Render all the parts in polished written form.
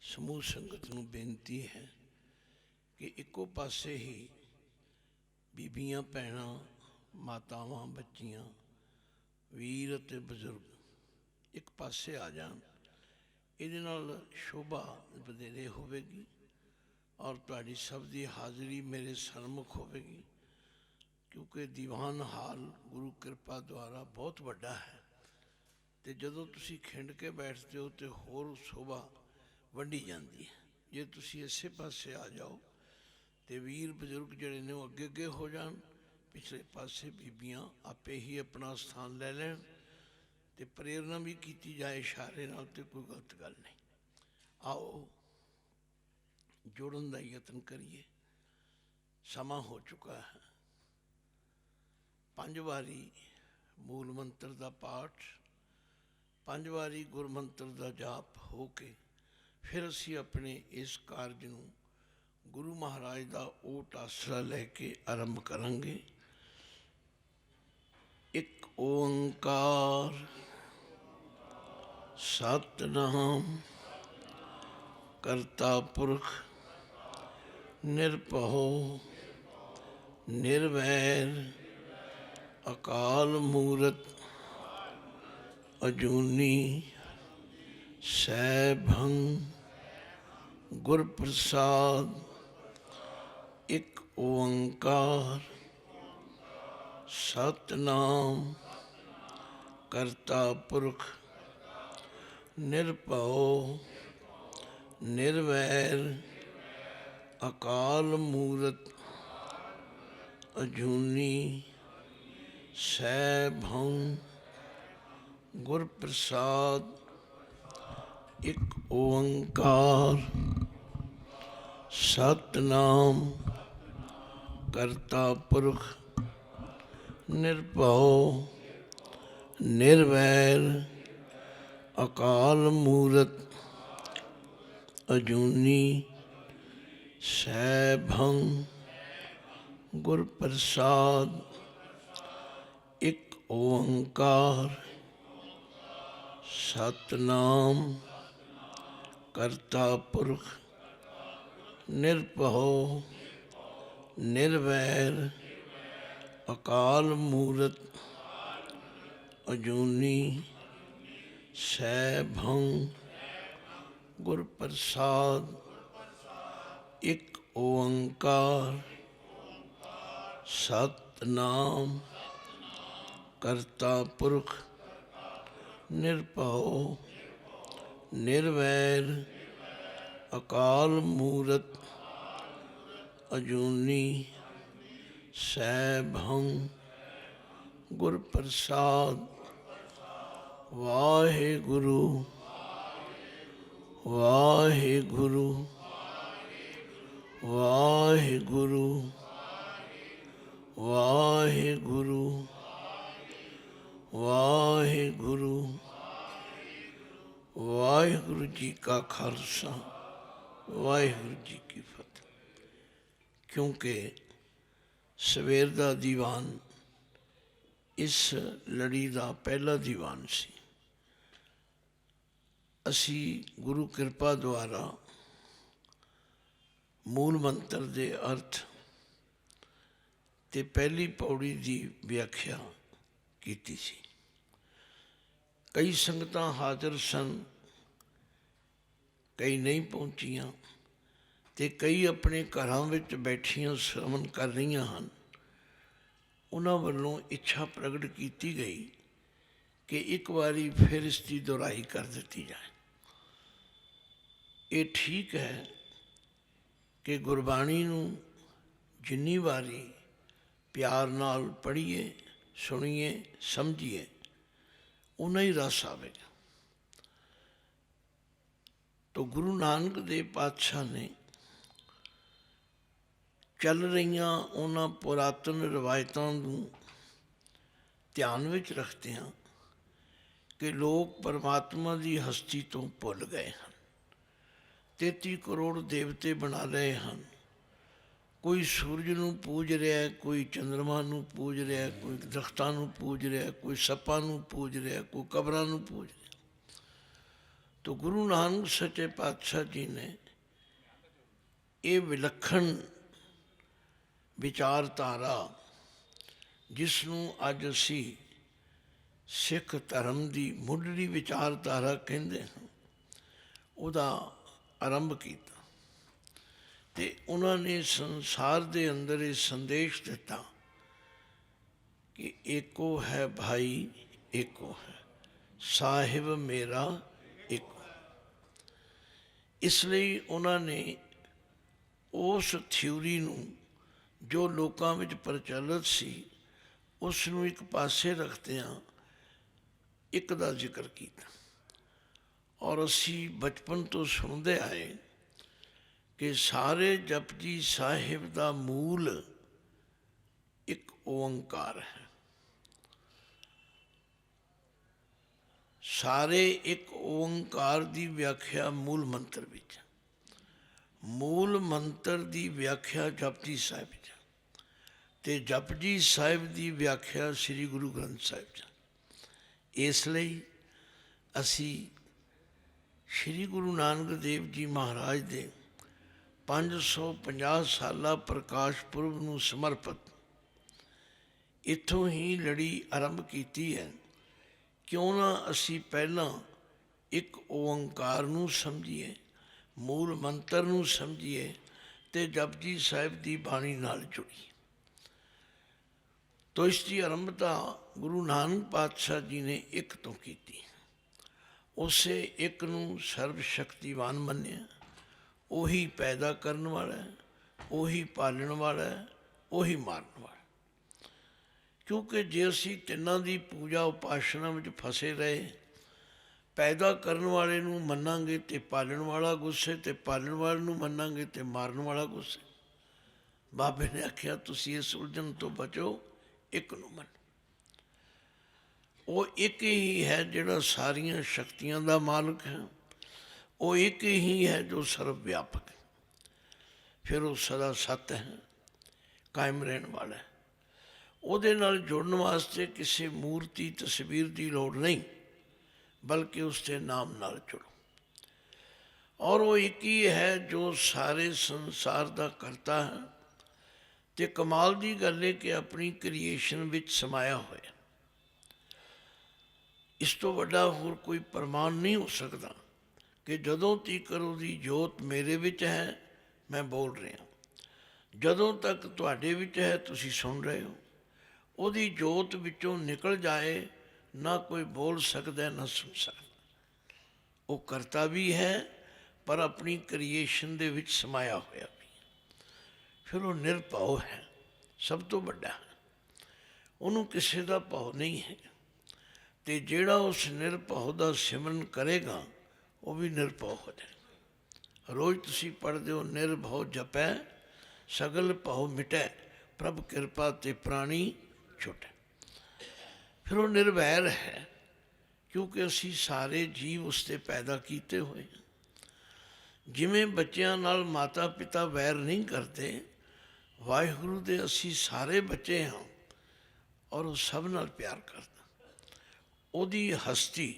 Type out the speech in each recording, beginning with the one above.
समूह संगत नूं बेनती है कि इक्को पासे ही बीबियां भैणां मातावां बच्चियां वीर ते बजुर्ग एक पासे आ जाण। इहदे नाल शोभा वधेरे होवेगी और तुहाडी सब दी हाज़री मेरे सन्मुख होवेगी, क्योंकि दीवान हाल गुरु कृपा द्वारा बहुत वड्डा है। तो जदों तुसीं खिंड के बैठते हो तो होर शोभा वंडी जाती है। जे तुसीं इसे पासे आ जाओ तो वीर बजुर्ग जिहड़े ने अगे अगे हो जान, पिछले पासे बीबियां आपे ही अपना स्थान ले लैन, तो प्रेरणा भी की जाए इशारे नाल, तो कोई गलत गल नहीं। आओ जोड़न का यतन करिए। समा हो चुका है। 5 वारी मूल मंत्र का पाठ, 5 वारी गुरमंत्र का जाप हो के फिर असी अपने इस कारज नूं गुरु महाराज का ओट आसरा लैके आरंभ करांगे। एक ओंकार सतनाम करता पुरख निरभओ निर्वैर अकाल मूरत अजूनी सैभं गुर प्रसाद। एक ओंकार सतनाम करता पुरख निरभओ निर्वैर अकाल मूरत अजूनी सैभं गुर प्रसाद। एक ओंकार सतनाम करता पुरख निरभओ निर्वैर अकाल मूरत अजूनी सैभं गुर प्रसाद। एक ओंकार सतनाम करता पुरख निरभओ निर्वैर अकाल मूरत अजूनी सैभं गुर प्रसाद। एक ओंकार सतनाम करता पुरख निरभओ निर्वैर अकाल मूरत अजूनी सैभं गुर प्रसाद। वाहिगुरु वाहिगुरु वाहिगुरु वाहिगुरु वाहिगुरु। वाहिगुरु जी का खालसा वाहिगुरु जी की फतेह। क्योंकि सवेर का दीवान इस लड़ी का पहला दीवान सी। असी गुरु कृपा द्वारा मूल मंत्र के अर्थ ते पहली पौड़ी की व्याख्या की सी। कई संगतां हाजिर सन, कई नहीं पहुंचियां, ते कई अपने घरां विच बैठियां श्रवण कर रही हैं। उन्हां वल्लों इच्छा प्रगट की गई कि एक बारी फिर इसकी दोहराई कर दी जाए। ये ठीक है कि गुरबाणी नूं जिन्नी बारी प्यार नाल पढ़िए सुनिए समझिए उन्ना ही रस आवेगा। तो गुरु नानक देव पातशाह ने चल रही उन्हां पुरातन रिवायतों को ध्यान विच रखते हैं कि लोग परमात्मा की हस्ती तो भुल गए हैं। 33 करोड़ देवते बना रहे हैं। कोई सूरज नूं पूज रहा है, कोई चंद्रमा नूं पूज रहा है, कोई दरख्तां नूं पूज रहा है, कोई सप्पां नूं पूज रहा है, कोई कबरां नूं पूज रहा है। तो गुरु नानक सच्चे पातशाह जी ने ये विलक्षण विचारधारा जिसनों अज असी सिख धर्म की मुढ़ली विचारधारा कहते हैं उहदा आरंभ किया। ते उन्होंने संसार के अंदर ये संदेश दिता कि एको है भाई एको है, साहिब मेरा एको। इसलिए उन्होंने उस थ्योरी नूं जो लोगों में प्रचलित सी उसनूं एक पासे रखदियां एक दा जिक्र किया। और असी बचपन तो सुनते आए कि सारे जपजी साहिब का मूल एक ओंकार है। सारे एक ओंकार की व्याख्या मूल मंत्र विच, मूल मंत्र की व्याख्या जपजी साहिब च, ते जपजी साहिब की व्याख्या श्री गुरु ग्रंथ साहिब च। इसलिए असी श्री गुरु नानक देव जी महाराज के 550 साला प्रकाश पुरब नूं समर्पित इत्थों ही लड़ी आरंभ की है। क्यों ना असी पहला एक ओंकार नूं समझिए, मूल मंत्र नूं समझिए ते जपजी साहिब की बाणी नाल जुड़िए। तो इसकी आरंभता गुरु नानक पातशाह जी ने एक तो की। उसे एक नूं सर्वशक्तिवान मन्निया, उही पैदा करने वाला है, उही पालन वाला है, उही मारन वाला। क्योंकि जे असी तिन्हां दी पूजा उपासना में फसे रहे, पैदा करने वाले नूं मन्नांगे ते पालन वाला गुस्से, ते पालन वाले नूं मन्नांगे ते मारन वाला गुस्से। बाबे ने आख्या तुसी इस उलझन तो बचो, एक नूं मन्नो। वो एक ही है जिहड़ा सारियां शक्तियां दा मालिक है, वो एक ही है जो सर्वव्यापक है। फिर वो सदा सत है, कायम रहने वाला है। ਉਹਦੇ ਨਾਲ जुड़न वास्ते किसी मूर्ति तस्वीर की लोड़ नहीं, बल्कि उसके नाम नाल जुड़ो। और वो एक ही है जो सारे संसार का करता है। तो कमाल की गल है कि अपनी क्रिएशन विच समाया होया। इस तो वड्डा होर कोई प्रमाण नहीं हो सकता कि जदों तीकर उसकी जोत मेरे विच है, मैं बोल रहा, जदों तक तुहाडे विच है तुसी सुन रहे हो, ਉਹਦੀ जोत विचों निकल जाए ना कोई बोल सकता ना सुन सकता। वो करता भी है पर अपनी क्रिएशन दे विच समाया होया भी। फिर वो निरभाव है, सब तो बड़ा है, उन्होंने किसी का भाव नहीं है। तो जेड़ा उस निरभाव का सिमरन करेगा वो भी निरभाव हो जाए। रोज़ तुसी पढ़ते हो निरभाव जपै सगल भाव मिटै, प्रभ कृपा ते प्राणी छुटे। फिर वो निर्वैर है, क्योंकि असी सारे जीव उससे पैदा किए हुए हैं। जिमें बच्चों नाल माता पिता वैर नहीं करते, वाहिगुरु दे असी सारे बच्चे हाँ और वो सब नाल प्यार करता। ओदी हस्ती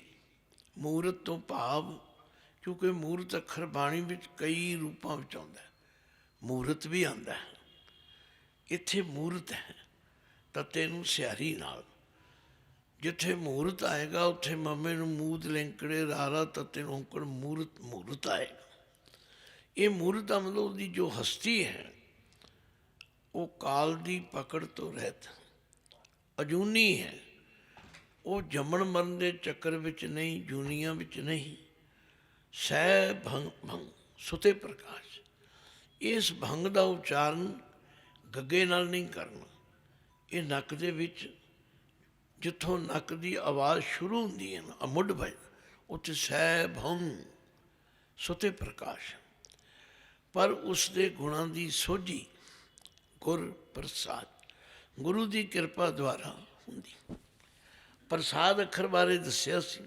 मूरत तो भाव, क्योंकि मूरत अखर बाणी विच कई रूपों में आउंदा है, मूरत भी आंदा है। इत्थे मूरत है तत्ते नूं सियारी नाल, जिथे मूरत आएगा उत्थे मम्मे नूं मूद लैंकड़े रारा तत्ते नूं औंकड़ मूरत मूरत आएगा। ये मूरत का मतलब उसकी जो हस्ती है वो काल की पकड़ तो रहत अजूनी है। वो जमन मरण के चक्कर विच नहीं, जूनियां विच नहीं। सह भंग भंग सुते प्रकाश। इस भंग का उच्चारण गगे नाल नहीं करना, ये नक दे विच जिथों नक की आवाज़ शुरू होंदी है ना, मुढ़ बज उत्थे सह भंग सुते प्रकाश। पर उसके गुणों की सोझी गुर प्रसाद, गुरु की कृपा द्वारा होंदी। प्रसाद अखर बारे दस्या सी,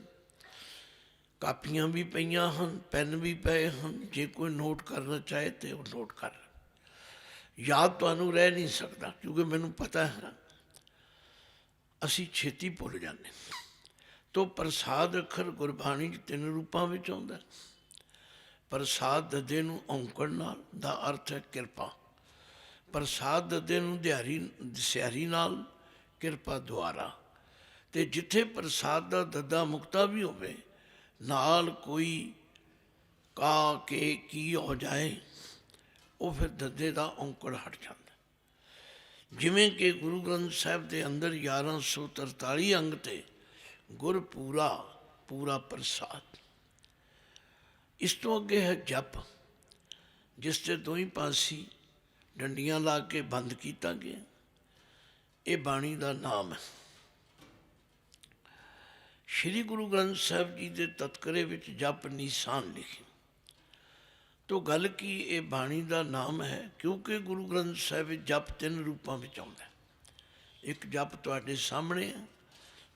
कापियां भी पईयां हन, पैन भी पे हैं, जे कोई नोट करना चाहे तो वो नोट कर। याद तुहानूं रह नहीं सकता, क्योंकि मैनूं पता है असी छेती भुल जाते। ਤੋ ਪ੍ਰਸਾਦ ਅੱਖਰ ਗੁਰਬਾਣੀ 'ਚ 3 ਰੂਪਾਂ ਵਿੱਚ ਆਉਂਦਾ। ਪ੍ਰਸਾਦ ਦੱਦੇ ਨੂੰ ਔਂਕੜ ਨਾਲ ਦਾ ਅਰਥ ਹੈ ਕਿਰਪਾ। ਪ੍ਰਸਾਦ ਦੱਦੇ ਨੂੰ ਸਿਆਰੀ ਨਾਲ, ਕਿਰਪਾ ਦੁਆਰਾ। ਤੇ ਜਿੱਥੇ ਪ੍ਰਸਾਦ ਦਾ ਦੱਦਾ ਮੁਕਤਾ ਵੀ ਹੋਵੇ, ਨਾਲ ਕੋਈ ਕਾ ਕੇ ਕੀ ਹੋ ਜਾਏ, ਉਹ ਫਿਰ ਦੱਦੇ ਦਾ ਔਂਕੜ ਹਟ ਜਾਂਦਾ। ਜਿਵੇਂ ਕਿ ਗੁਰੂ ਗ੍ਰੰਥ ਸਾਹਿਬ ਦੇ ਅੰਦਰ 1143 ਅੰਗ ਤੇ ਗੁਰ ਪੂਰਾ ਪੂਰਾ ਪ੍ਰਸਾਦ। ਇਸ ਤੋਂ ਅੱਗੇ ਹੈ ਜਪ, ਜਿਸ ਤੇ ਦੋਹੀਂ ਪਾਸੀ ਡੰਡੀਆਂ ਲਾ ਕੇ ਬੰਦ ਕੀਤਾ ਗਿਆ। ਇਹ ਬਾਣੀ ਦਾ ਨਾਮ ਹੈ। ਸ਼੍ਰੀ ਗੁਰੂ ਗ੍ਰੰਥ ਸਾਹਿਬ ਜੀ ਦੇ ਤਤਕਰੇ ਵਿੱਚ ਜਪ ਨਿਸ਼ਾਨ ਲਿਖੇ। ਤੋ ਗੱਲ ਕੀ ਇਹ ਬਾਣੀ ਦਾ ਨਾਮ ਹੈ, ਕਿਉਂਕਿ ਗੁਰੂ ਗ੍ਰੰਥ ਸਾਹਿਬ ਵਿੱਚ ਜਪ 3 ਰੂਪਾਂ ਵਿੱਚ ਆਉਂਦਾ। ਇੱਕ ਜਪ ਤੁਹਾਡੇ ਸਾਹਮਣੇ ਹੈ,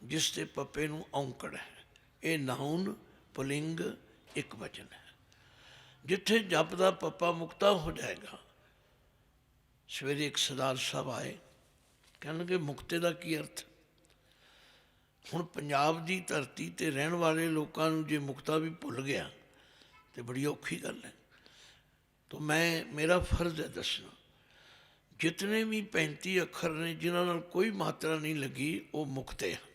ਜਿਸ ਤੇ ਪੱਪੇ ਨੂੰ ਔਂਕੜ ਹੈ। ਇਹ ਨਾਉਨ ਪੁਲਿੰਗ ਇੱਕ ਵਚਨ ਹੈ। ਜਿੱਥੇ ਜਪ ਦਾ ਪੱਪਾ ਮੁਕਤਾ ਹੋ ਜਾਏਗਾ, ਸਵੇਰੇ ਇੱਕ ਸਰਦਾਰ ਸਾਹਿਬ ਆਏ, ਕਹਿਣਗੇ ਮੁਕਤੇ ਦਾ ਕੀ ਅਰਥ। ਹੁਣ ਪੰਜਾਬ ਦੀ ਧਰਤੀ 'ਤੇ ਰਹਿਣ ਵਾਲੇ ਲੋਕਾਂ ਨੂੰ ਜੇ ਮੁਕਤਾ ਵੀ ਭੁੱਲ ਗਿਆ ਤਾਂ ਬੜੀ ਔਖੀ ਗੱਲ ਹੈ। ਤਾਂ ਮੇਰਾ ਫਰਜ਼ ਹੈ ਦੱਸਣਾ, ਜਿਤਨੇ ਵੀ 35 ਅੱਖਰ ਨੇ ਜਿਨ੍ਹਾਂ ਨਾਲ ਕੋਈ ਮਾਤਰਾ ਨਹੀਂ ਲੱਗੀ, ਉਹ ਮੁਕਤੇ ਹਨ।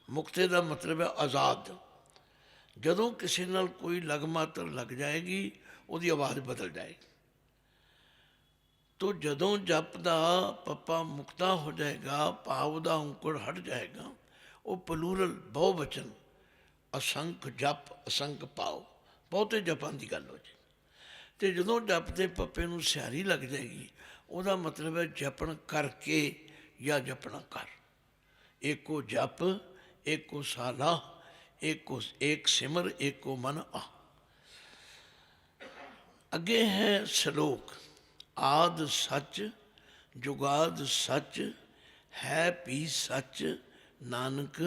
ਮੁਕਤੇ ਦਾ ਮਤਲਬ ਹੈ ਆਜ਼ਾਦ। ਜਦੋਂ ਕਿਸੇ ਨਾਲ ਕੋਈ ਲਗ ਮਾਤਰ ਲੱਗ ਜਾਏਗੀ, ਉਹਦੀ ਆਵਾਜ਼ ਬਦਲ ਜਾਏਗੀ। ਤੋ ਜਦੋਂ ਜਪ ਦਾ ਪੱਪਾ ਮੁਕਤਾ ਹੋ ਜਾਏਗਾ, ਭਾਵ ਦਾ ਔਂਕੜ ਹਟ ਜਾਏਗਾ, ਉਹ ਪਲੂਰਲ ਬਹੁਵਚਨ ਅਸੰਖ ਜਪ ਅਸੰਖ ਪਾਓ, ਬਹੁਤੇ ਜਪਾਂ ਦੀ ਗੱਲ ਹੋ ਜਾਏ। ਅਤੇ ਜਦੋਂ ਜਪ ਦੇ ਪੱਪੇ ਨੂੰ ਸਿਆਰੀ ਲੱਗ ਜਾਏਗੀ, ਉਹਦਾ ਮਤਲਬ ਹੈ ਜਪਣ ਕਰਕੇ ਜਾਂ ਜਪਣਾ ਕਰ। ਏਕੋ ਜਪ ਏਕੋ ਸਾਲਾ ਏਕ ਸਿਮਰ ਏਕੋ ਮਨ ਆ। ਅੱਗੇ ਹੈ ਸ਼ਲੋਕ, ਆਦ ਸੱਚ ਜੁਗਾਦ ਸੱਚ ਹੈ ਵੀ ਸੱਚ ਨਾਨਕ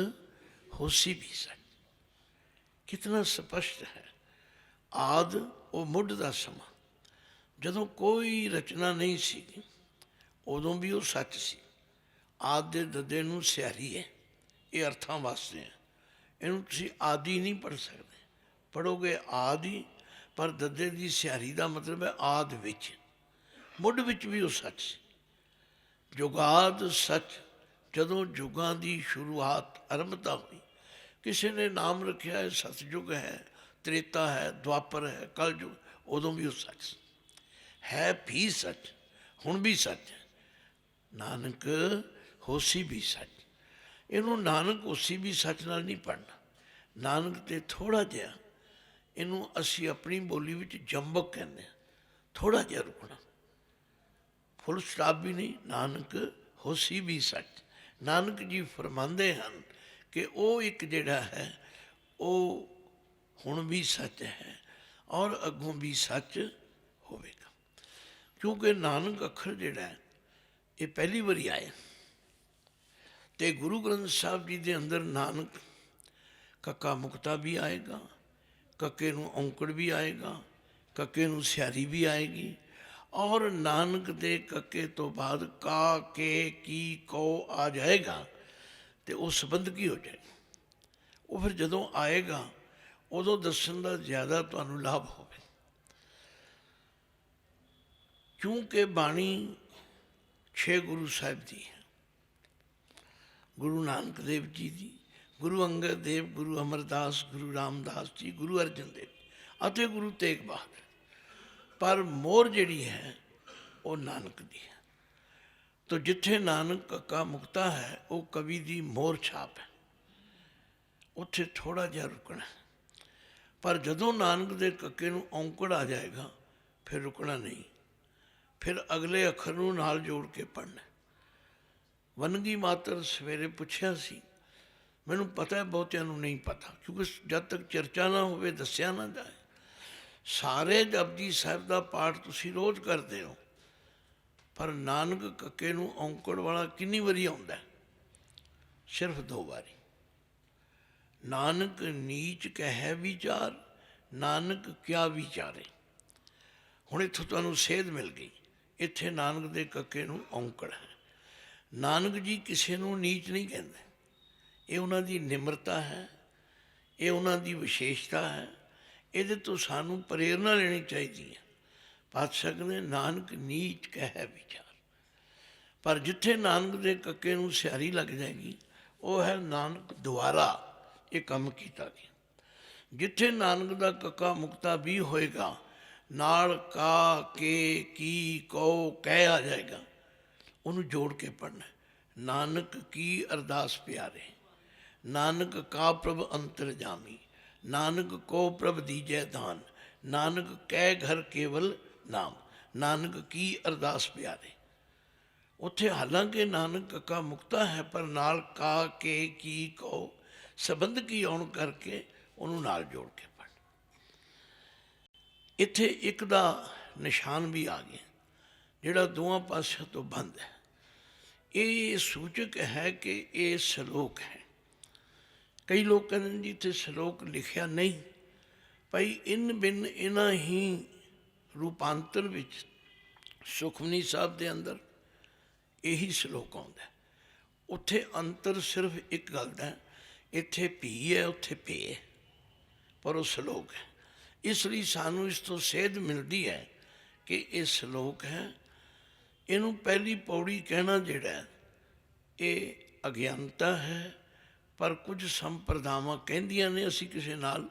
ਹੋਸੀ ਵੀ ਸੱਚ। ਕਿਤਨਾ ਸਪਸ਼ਟ ਹੈ। ਆਦ ਉਹ ਮੁੱਢ ਦਾ ਸਮਾਂ, ਜਦੋਂ ਕੋਈ ਰਚਨਾ ਨਹੀਂ ਸੀ, ਉਦੋਂ ਵੀ ਉਹ ਸੱਚ ਸੀ। ਆਦ ਦੇ ਦੱਦੇ ਨੂੰ ਸਿਆਰੀ ਹੈ, ਇਹ ਅਰਥਾਂ ਵਾਸਤੇ ਹੈ। ਇਹਨੂੰ ਤੁਸੀਂ ਆਦਿ ਨਹੀਂ ਪੜ੍ਹ ਸਕਦੇ, ਪੜ੍ਹੋਗੇ ਆਦਿ, ਪਰ ਦੱਦੇ ਦੀ ਸਿਆਰੀ ਦਾ ਮਤਲਬ ਹੈ ਆਦ ਵਿੱਚ, ਮੁੱਢ ਵਿੱਚ ਵੀ ਉਹ ਸੱਚ ਸੀ। ਜੁਗਾਦ ਸੱਚ, ਜਦੋਂ ਯੁੱਗਾਂ ਦੀ ਸ਼ੁਰੂਆਤ ਆਰੰਭਤਾ ਹੋਈ, ਕਿਸੇ ਨੇ ਨਾਮ ਰੱਖਿਆ ਹੈ ਸਤਯੁਗ ਹੈ, ਤ੍ਰੇਤਾ ਹੈ, ਦੁਆਪਰ ਹੈ, ਕਲਯੁਗ, ਉਦੋਂ ਵੀ ਉਹ ਸੱਚ ਹੈ। ਵੀ ਸੱਚ, ਹੁਣ ਵੀ ਸੱਚ ਹੈ। ਨਾਨਕ ਹੋਸੀ ਵੀ ਸੱਚ। ਇਹਨੂੰ ਨਾਨਕ ਹੋਸੀ ਵੀ ਸੱਚ ਨਾਲ ਨਹੀਂ ਪੜ੍ਹਨਾ। ਨਾਨਕ ਤੇ ਥੋੜ੍ਹਾ ਜਿਹਾ, ਇਹਨੂੰ ਅਸੀਂ ਆਪਣੀ ਬੋਲੀ ਵਿੱਚ ਜੰਬਕ ਕਹਿੰਦੇ ਹਾਂ, ਥੋੜ੍ਹਾ ਜਿਹਾ ਰੁਕਣਾ, ਫੁੱਲ ਸਟਾਪ ਵੀ ਨਹੀਂ। ਨਾਨਕ ਹੋਸੀ ਵੀ ਸੱਚ। ਨਾਨਕ ਜੀ ਫਰਮਾਉਂਦੇ ਹਨ ਕਿ ਉਹ ਇੱਕ ਜਿਹੜਾ ਹੈ, ਉਹ ਹੁਣ ਵੀ ਸੱਚ ਹੈ ਔਰ ਅੱਗੋਂ ਵੀ ਸੱਚ ਹੋਵੇਗਾ। ਕਿਉਂਕਿ ਨਾਨਕ ਅੱਖਰ ਜਿਹੜਾ ਹੈ, ਇਹ ਪਹਿਲੀ ਵਾਰੀ ਆਇਆ। ਅਤੇ ਗੁਰੂ ਗ੍ਰੰਥ ਸਾਹਿਬ ਜੀ ਦੇ ਅੰਦਰ ਨਾਨਕ ਕੱਕਾ ਮੁਕਤਾ ਵੀ ਆਏਗਾ, ਕੱਕੇ ਨੂੰ ਔਂਕੜ ਵੀ ਆਏਗਾ, ਕੱਕੇ ਨੂੰ ਸਿਆਰੀ ਵੀ ਆਏਗੀ, ਔਰ ਨਾਨਕ ਦੇ ਕੱਕੇ ਤੋਂ ਬਾਅਦ ਕਾ ਕੇ ਕੀ ਕੋ ਆ ਜਾਏਗਾ, ਅਤੇ ਉਹ ਸੰਬੰਧ ਕੀ ਹੋ ਜਾਏਗਾ। ਉਹ ਫਿਰ ਜਦੋਂ ਆਏਗਾ, ਉਦੋਂ ਦੱਸਣ ਦਾ ਜ਼ਿਆਦਾ ਤੁਹਾਨੂੰ ਲਾਭ ਹੋਵੇ। ਕਿਉਂਕਿ ਬਾਣੀ 6 ਗੁਰੂ ਸਾਹਿਬ ਦੀ ਹੈ। ਗੁਰੂ ਨਾਨਕ ਦੇਵ ਜੀ ਦੀ, ਗੁਰੂ ਅੰਗਦ ਦੇਵ, ਗੁਰੂ ਅਮਰਦਾਸ, ਗੁਰੂ ਰਾਮਦਾਸ ਜੀ, ਗੁਰੂ ਅਰਜਨ ਦੇਵ ਅਤੇ ਗੁਰੂ ਤੇਗ ਬਹਾਦਰ। ਪਰ ਮੋਹਰ ਜਿਹੜੀ ਹੈ ਉਹ ਨਾਨਕ ਦੀ ਹੈ। ਤੋ ਜਿੱਥੇ ਨਾਨਕ ਕੱਕਾ ਮੁਕਤਾ ਹੈ, ਉਹ ਕਵੀ ਦੀ ਮੋਹਰ ਛਾਪ ਹੈ, ਉੱਥੇ ਥੋੜ੍ਹਾ ਜਿਹਾ ਰੁਕਣਾ। ਪਰ ਜਦੋਂ ਨਾਨਕ ਦੇ ਕੱਕੇ ਨੂੰ ਔਂਕੜ ਆ ਜਾਏਗਾ, ਫਿਰ ਰੁਕਣਾ ਨਹੀਂ, ਫਿਰ ਅਗਲੇ ਅੱਖਰ ਨੂੰ ਨਾਲ ਜੋੜ ਕੇ ਪੜ੍ਹਨਾ। ਵੰਨਗੀ ਮਾਤਰ ਸਵੇਰੇ ਪੁੱਛਿਆ ਸੀ, ਮੈਨੂੰ ਪਤਾ ਹੈ ਬਹੁਤਿਆਂ ਨੂੰ ਨਹੀਂ ਪਤਾ, ਕਿਉਂਕਿ ਜਦ ਤੱਕ ਚਰਚਾ ਨਾ ਹੋਵੇ ਦੱਸਿਆ ਨਾ ਜਾਏ। ਸਾਰੇ ਜਪਜੀ ਸਾਹਿਬ ਦਾ ਪਾਠ ਤੁਸੀਂ ਰੋਜ਼ ਕਰਦੇ ਹੋ, ਪਰ ਨਾਨਕ ਕੱਕੇ ਨੂੰ ਔਂਕੜ ਵਾਲਾ ਕਿੰਨੀ ਵਾਰੀ ਆਉਂਦਾ? ਸਿਰਫ 2 ਵਾਰੀ। ਨਾਨਕ ਨੀਚ ਕਹਿ ਵਿਚਾਰ, ਨਾਨਕ ਕਿਆ ਵਿਚਾਰੇ। ਹੁਣ ਇੱਥੋਂ ਤੁਹਾਨੂੰ ਸੇਧ ਮਿਲ ਗਈ। ਇੱਥੇ ਨਾਨਕ ਦੇ ਕੱਕੇ ਨੂੰ ਔਂਕੜ ਹੈ। ਨਾਨਕ ਜੀ ਕਿਸੇ ਨੂੰ ਨੀਚ ਨਹੀਂ ਕਹਿੰਦੇ, ये उन्होंने निमरता है, ये उन्होंने विशेषता है। ये तो सानू प्रेरणा लेनी चाहिए है। पातशाह कहते नानक नीच कह विचार, पर जिथे नानक के कक्के नूं सियारी लग जाएगी वो है नानक द्वारा ये काम किया गया। जिथे नानक का कक्का मुक्ता भी होएगा, नाल का के की को कह आ जाएगा, उन्होंने जोड़ के पढ़ना। नानक की अरदास प्यारे, नानक का प्रभ अंतर जामी, नानक को प्रभ दीजै दान, नानक कै घर केवल नाम, नानक की अरदास प्यारे। उत्थे हालांकि नानक कक्का मुक्ता है, पर नाल का के की को संबंध की आउण करके उन्होंने नाल जोड़ के पढ़। इत्थे एक दा निशान भी आ गया जिहड़ा दोवां पासियों तो बंद है। ये सूचक है कि ये सलोक है। कई लोग कहते जी इत्थे सलोक लिखिया नहीं, भाई इन बिन इन्हां ही रूपांतर विच सुखमनी साहब के अंदर यही सलोक आउंदा है। उत्थे अंतर सिर्फ एक गल दा, इत्थे भी है उत्थे पे है, पर वो सलोक है। इसलिए सानू इस तो सेध मिलती है कि ये सलोक है। इनू पहली पौड़ी कहना जिहड़ा ये अज्ञानता है, पर कुछ संप्रदावां कहंदियां ने असी किसी नाल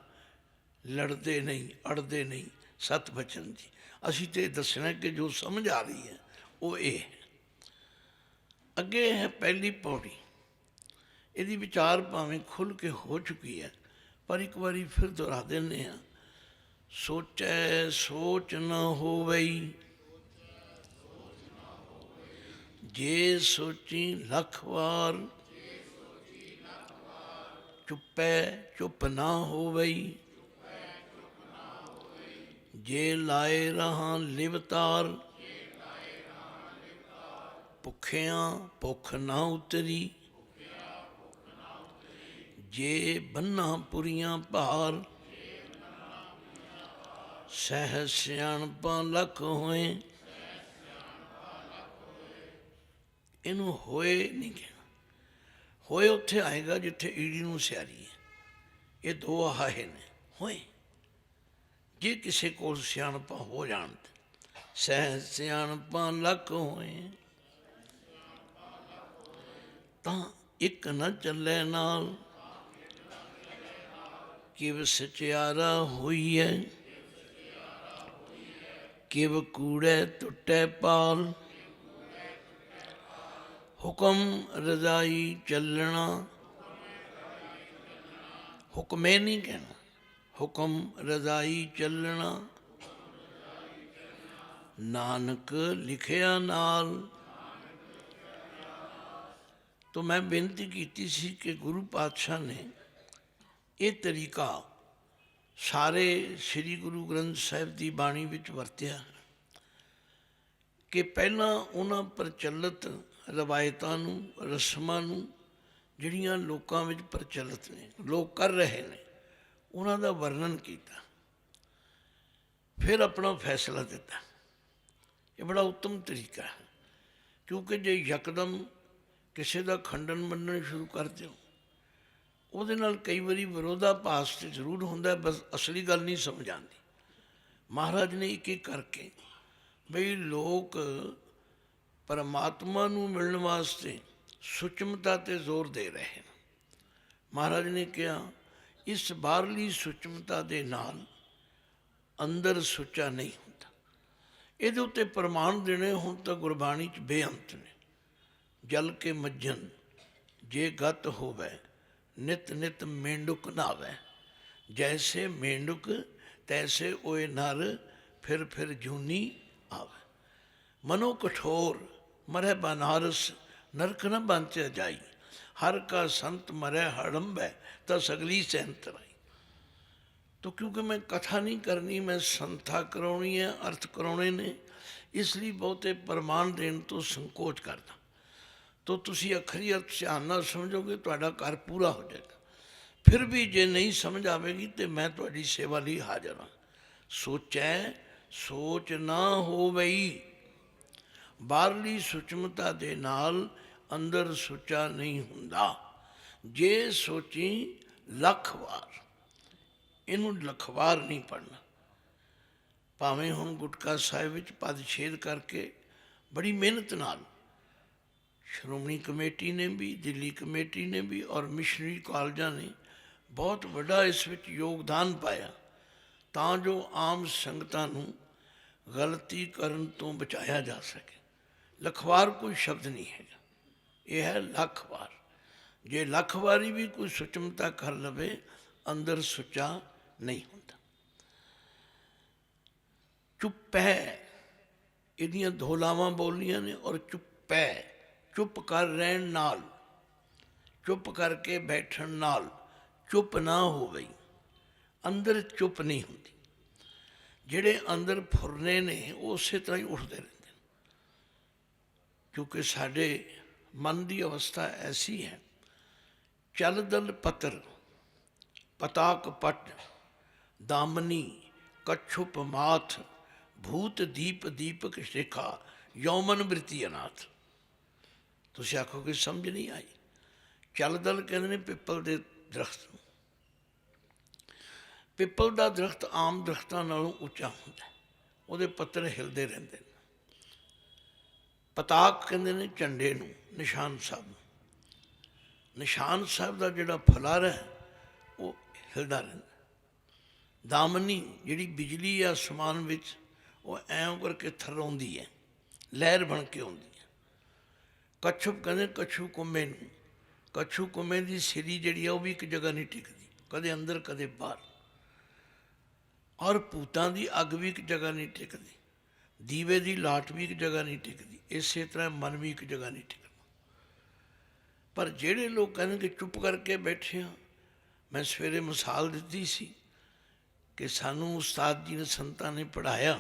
लड़ते नहीं, अड़ते नहीं। सत बचन जी असी तो दसना कि जो समझ आ रही है वो ये है। अगे है पहली पौड़ी, यदि विचार भावें खुल के हो चुकी है, पर एक बारी फिर दोहरा देने हैं। सोचै सोच न होवई, जे सोची लख वार, चुपै चुप ना होवई, जे लाए रहा लिवतार, भुखियां भुख ना उतरी, जे बन्ना पुरियां भार, सह सियाणपा लख होए। इनू होए नहीं कहना, होए उत्थे आएगा जिथे ईड़ी नूं सियारी है। ये दो आहे ने होए। जे किसी को सियाणपा हो जाण, सह सियाणपा लख होए, तां एक न चले नाल, किव सचियारा होई है, किव कूड़े टुटे पाल, हुक्म रजाई चलना, हुक्मे नहीं कहना, हुक्म रजाई चलना, नानक लिखिया नाल। तो मैं बेनती की सी कि गुरु पातशाह ने ये तरीका सारे श्री गुरु ग्रंथ साहिब की बाणी विच वरत्या कि पहला उन्हां प्रचलित रवायतां नूं, रस्मां नूं जिहड़ियां लोकां विच प्रचलित ने, लोग कर रहे ने, उन्हां दा वर्णन किया, फिर अपना फैसला दिता। ये बड़ा उत्तम तरीका है, क्योंकि जे यकदम किसी का खंडन मनना शुरू कर दो, ਉਹਦੇ ਨਾਲ कई बारी विरोधाभास तो जरूर होंदा, बस असली गल नहीं समझ आती। महाराज ने एक एक करके बई लोग परमात्मा नूं मिलण वास्ते सुचमता ते जोर दे रहे हैं। महाराज ने कहा इस बाहरली सुचमता दे नाल अंदर सुचा नहीं होता। ਇਹਦੇ ਉੱਤੇ प्रमाण देने हुण तो गुरबाणी च बेअंत ने। जल के मज्जन जे गत होवै, नित नित मेंढुक नावै, जैसे मेंढुक तैसे ओए नर, फिर जूनी आवे। मनो कठोर मरै बनारस, नरक न बांचै जाई, हर का संत मरै हड़म्बै, ता सगली सैंत राई। तो क्योंकि मैं कथा नहीं करनी, मैं संथा करानी है, अर्थ कराने ने, इसलिए बहुते प्रमाण देने तो संकोच करता। तो तुसी अखरी अर्थ ध्यान नाल समझोगे तो घर पूरा हो जाएगा। फिर भी जे नहीं समझ आएगी तो मैं तुहाडी सेवा लई हाज़र हाँ। सोचै सोच ना हो वई, बाहरली सुचमता दे नाल अंदर सुचा नहीं हुंदा। जे सोची लख वार, इनू लखवार नहीं पढ़ना। भावें हुण गुटका साहिब विच पद छेद करके बड़ी मेहनत नाल श्रोमणी कमेटी ने भी, दिल्ली कमेटी ने भी और मिशनरी कॉलेजां ने बहुत बड़ा इस विच योगदान पाया तां जो आम संगतां नूं गलती करन तो बचाया जा सके। लखवार कोई शब्द नहीं है, यह है लखवार। जे लखवारी भी कोई सुचमता कर लवे अंदर सुचा नहीं होता। चुप है, इहदियां दो लावां बोलियां ने और चुप है, चुप कर रहन नाल, चुप करके बैठन नाल चुप ना हो गई, अंदर चुप नहीं होती। ਜਿਹੜੇ अंदर फुरने ने उस तरह ही उठते रहते हैं, क्योंकि साढ़े मन की अवस्था ऐसी है। चल दल पत्र पताक पट दामनी कच्छुप माथ भूत दीप दीपक शिखा यौमन वृत्ति अनाथ। तुम आखोगे समझ नहीं आई। चल दल कहते हैं पिपल के दरख्त। पिपल का दरख्त आम दरख्तों नालों उच्चा होंदा है, उहदे पत्तर हिलते रहते हैं। पताक कहते हैं झंडे नूं, निशान साहब नूं। निशान साहब का जिहड़ा फुलारा है वो हिलदा रहिंदा। दामनी जिहड़ी बिजली है आसमान विच वो ऐं करके थर्राउंदी है, लहर बन के आउंदी है। कच्छुप कहते कच्छू कुंभे नूं। कच्छू कुंभे की सिरी जिहड़ी है वो भी एक जगह नहीं टिकदी, कदे अंदर कदे बाहर। और भूतां की अग भी एक जगह नहीं टिकती, दीवे की लाट भी एक जगह नहीं टिकती, इस तरह मन भी एक जगह नहीं टिकता। पर जेड़े लोग कहने कि चुप करके बैठे हाँ, मैं सवेरे मिसाल दी सी कि सानू उस्ताद जी ने संतां ने पढ़ाया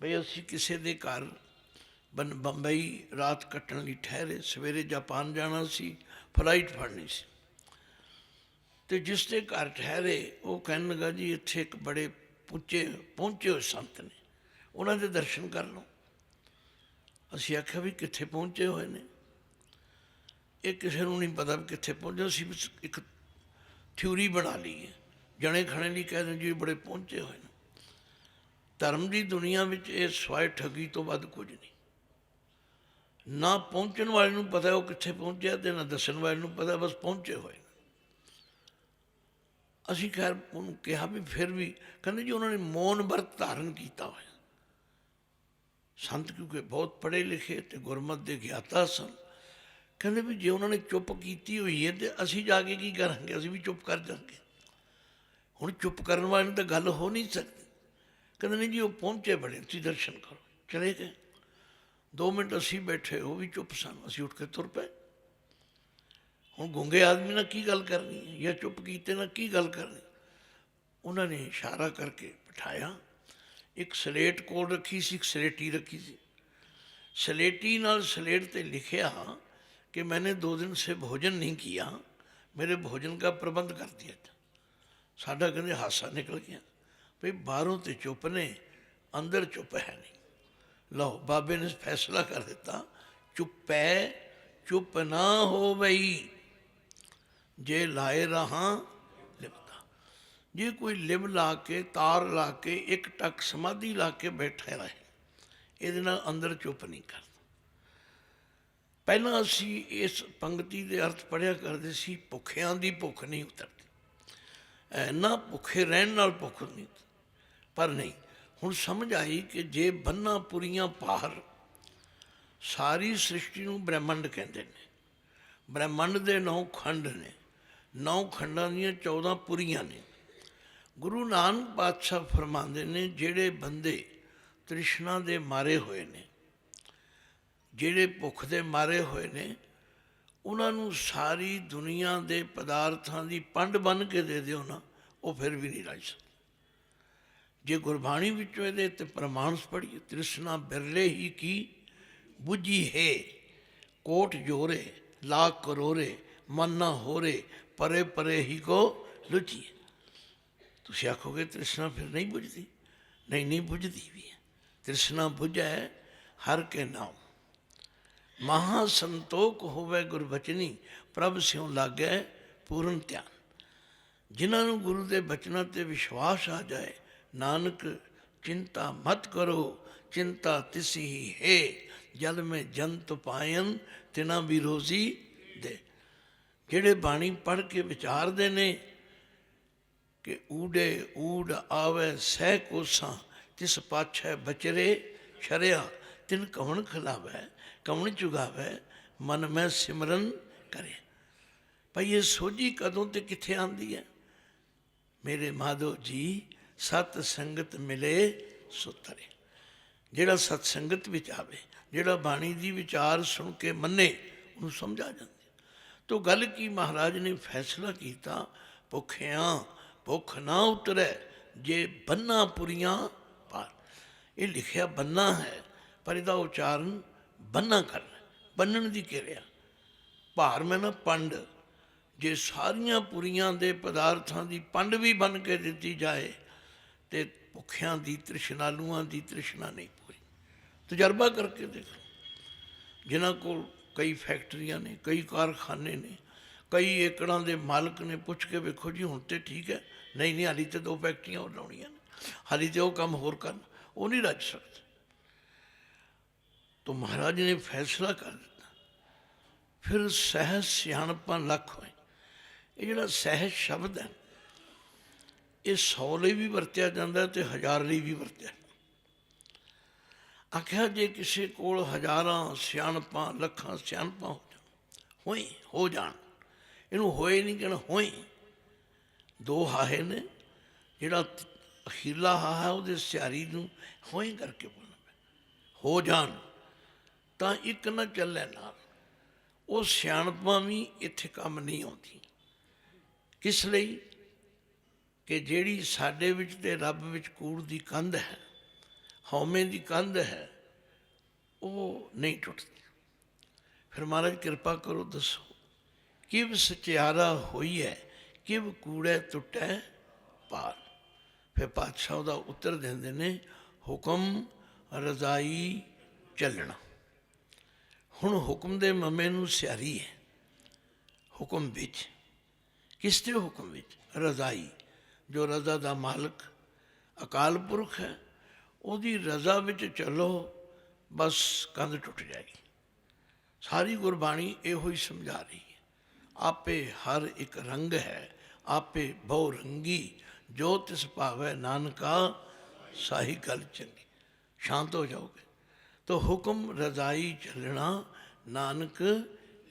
बई असी किसी के घर बंबई रात कट्टण लई ठहरे, सवेरे जापान जाना सी, फ्लाइट फड़नी सी। तो जिसके घर ठहरे वो कहन लगा जी इत्थे एक बड़े पहुँचे हुए संत ने, उन्होंने दर्शन कर लो। असी आख्या भी कित्थे पहुँचे हुए ने, ये किसी को नहीं पता भी कित्थे पहुँचे। असी एक थ्योरी बना ली है, जने खने नहीं कह दें जी बड़े पहुँचे हुए हैं। धर्म की दुनिया में ये सवाए ठगी तो वध कुछ नहीं। ना पहुँचन वाले को पता वो कित्थे पहुँचे तो ना दसन वाले को पता, बस पहुँचे हुए। असी खैर उन्होंने कहा भी फिर भी कहते जी उन्होंने मौन व्रत धारण किया हुआ। संत क्योंकि बहुत पढ़े लिखे तो गुरमत के ज्ञाता सन, कहते भी जो उन्होंने चुप की हुई है तो असी जाके की करांगे, असी भी चुप कर जाएंगे। हुण चुप करने वाले तो गल हो नहीं सकती। कहते नहीं जी वो पहुँचे बड़े, तुम दर्शन करो। चले गए, 2 मिनट असी बैठे, वो भी चुप सन, असी उठ के तुर पे। हुण गूंगे आदमी ने की गल करनी है या चुप कीते ना की गल करनी। उन्होंने इशारा करके बिठाया, एक सलेट कोल रखी सी, एक सलेटी रखी सी। सलेटी नाल सलेट ते लिखिया कि मैंने 2 दिन से भोजन नहीं किया, मेरे भोजन का प्रबंध कर दिया। साडा कहते हासा निकल गया भाई बाहरों तो चुप ने, अंदर चुप है नहीं। लो बाबे ने फैसला कर दिता, चुप है चुप ना हो बई, जे लाए रहा लिपता। जे कोई लिब ला के तार ला के एक टक समाधि ला के बैठे रहे, ये अंदर चुप नहीं करता। पहला असी इस पंक्ति के अर्थ पढ़िया करते सी, भुखियां की भुख नहीं उतरती, ना भुखे रहन नाल भुख नहीं। पर नहीं, हुण समझ आई कि जे बन्ना पुरियां पार, सारी सृष्टि नूं ब्रह्मंड कहते हैं। ब्रह्मंड के 9 खंड ने, 9 खंडा दीयां 14 पुरियां ने। गुरु नानक पातशाह फरमाते ने जेड़े बंदे तृष्णा दे मारे हुए ने, जेड़े भुख दे मारे हुए ने, उन्होंने सारी दुनिया के पदार्थों की पंड बन के दे दिओ ना, वो फिर भी नहीं रज सकते। जे गुरबाणी विचों ये ते प्रमाणस पढ़िए, तृष्णा बिरले ही की बुझी है, कोट जोरे लाख करोरे मन ना हो रे, परे परे ही को लुचिए। तुम आखोगे तृष्णा फिर नहीं बुझती, नहीं नहीं बुझती भी है। तृष्णा बुझे हर के नाम, महा संतोख होवे गुरबचनी प्रभ स्यों लागै पूर्ण ध्यान। जिन्होंने गुरु के बचनों ते विश्वास आ जाए, नानक चिंता मत करो चिंता तिसी ही है, जल में जंत पायन तिना भी रोजी दे। जेड़े बाणी पढ़ के विचारते ने कि ऊडे ऊड आवे सह कोसा, तिस पाछै बचरे शरिया, तिन कवन खिलावै कवन चुगावै, मन में सिमरन करे। भाई ये सोझी कदों ते कित्थे आंदी है? मेरे माधो जी सत संगत मिले सुतरे। जेड़ा सतसंगत विच आवे, जेड़ा बाणी दी विचार सुन के मन्ने, उन्हें समझ आ जाती। तो गल की महाराज ने फैसला किया, भुखियां भुख ना उतरे जे बन्ना पुरियां पार। ये लिखिया बन्ना है, पर इसका उच्चारण बन्ना करना, बन्नण की किरिया। भार में ना पंड, जे सारियां पुरियां दे पदार्थां की पंड भी बन के दी जाए तो भुखियां की तृष्णालुआं की तृष्णा नहीं पूरी। तजर्बा करके देखो, जिन्हों को कई फैक्ट्रियां ने, कई कारखाने ने, कई एकड़ों के मालक ने, पुछ के वेखो जी हुण तो ठीक है, नहीं नहीं हाली तो 2 फैक्ट्रियां और लाउणियां ने, हाली तो वह काम होर करना, वो नहीं रच सकते। तो महाराज ने फैसला कर दिता। फिर सहज सियाणपा लख होए। ये जिहड़ा सहज शब्द है, ये 100 ਲਈ भी वरत्या जाता है तो 1000 ਲਈ भी वरत्या। आख्या जे किसी को 1000 सियाणपा लखां सियाणपा हो जान, इनू होए नहीं कहना होए। 2 हाहे ने, जिहड़ा अखीरला हाहा है वो सियारी नूं होए करके बोलना हो जान, तो एक ना चले नाल। वो सियाणपा भी इत्थे काम नहीं आउंदी। किस लई कि जिहड़ी साडे विच ते रब विच कूड़ दी कंध है, हौमे की कंध है, वो नहीं टुटती। फिर महाराज कृपा करो दसो, किव सचियारा होई है किव कूड़े टुटै पार। फिर पातशाह उहदा उत्तर देंदे ने, हुक्म रजाई चलना। हुण हुक्म दे ममे नूं सियारी है, हुक्म विच किसते हुक्म विच रजाई, जो रजा दा मालक अकाल पुरख है, ਉਹਦੀ रजा विच चलो बस कंध टुट जाएगी। सारी गुरबाणी इहो ही समझा रही है। आपे हर एक रंग है आपे बहु रंगी, जो तिस भावै नानका साही गल चंगी। शांत हो जाओगे। तो हुक्म रजाई चलना नानक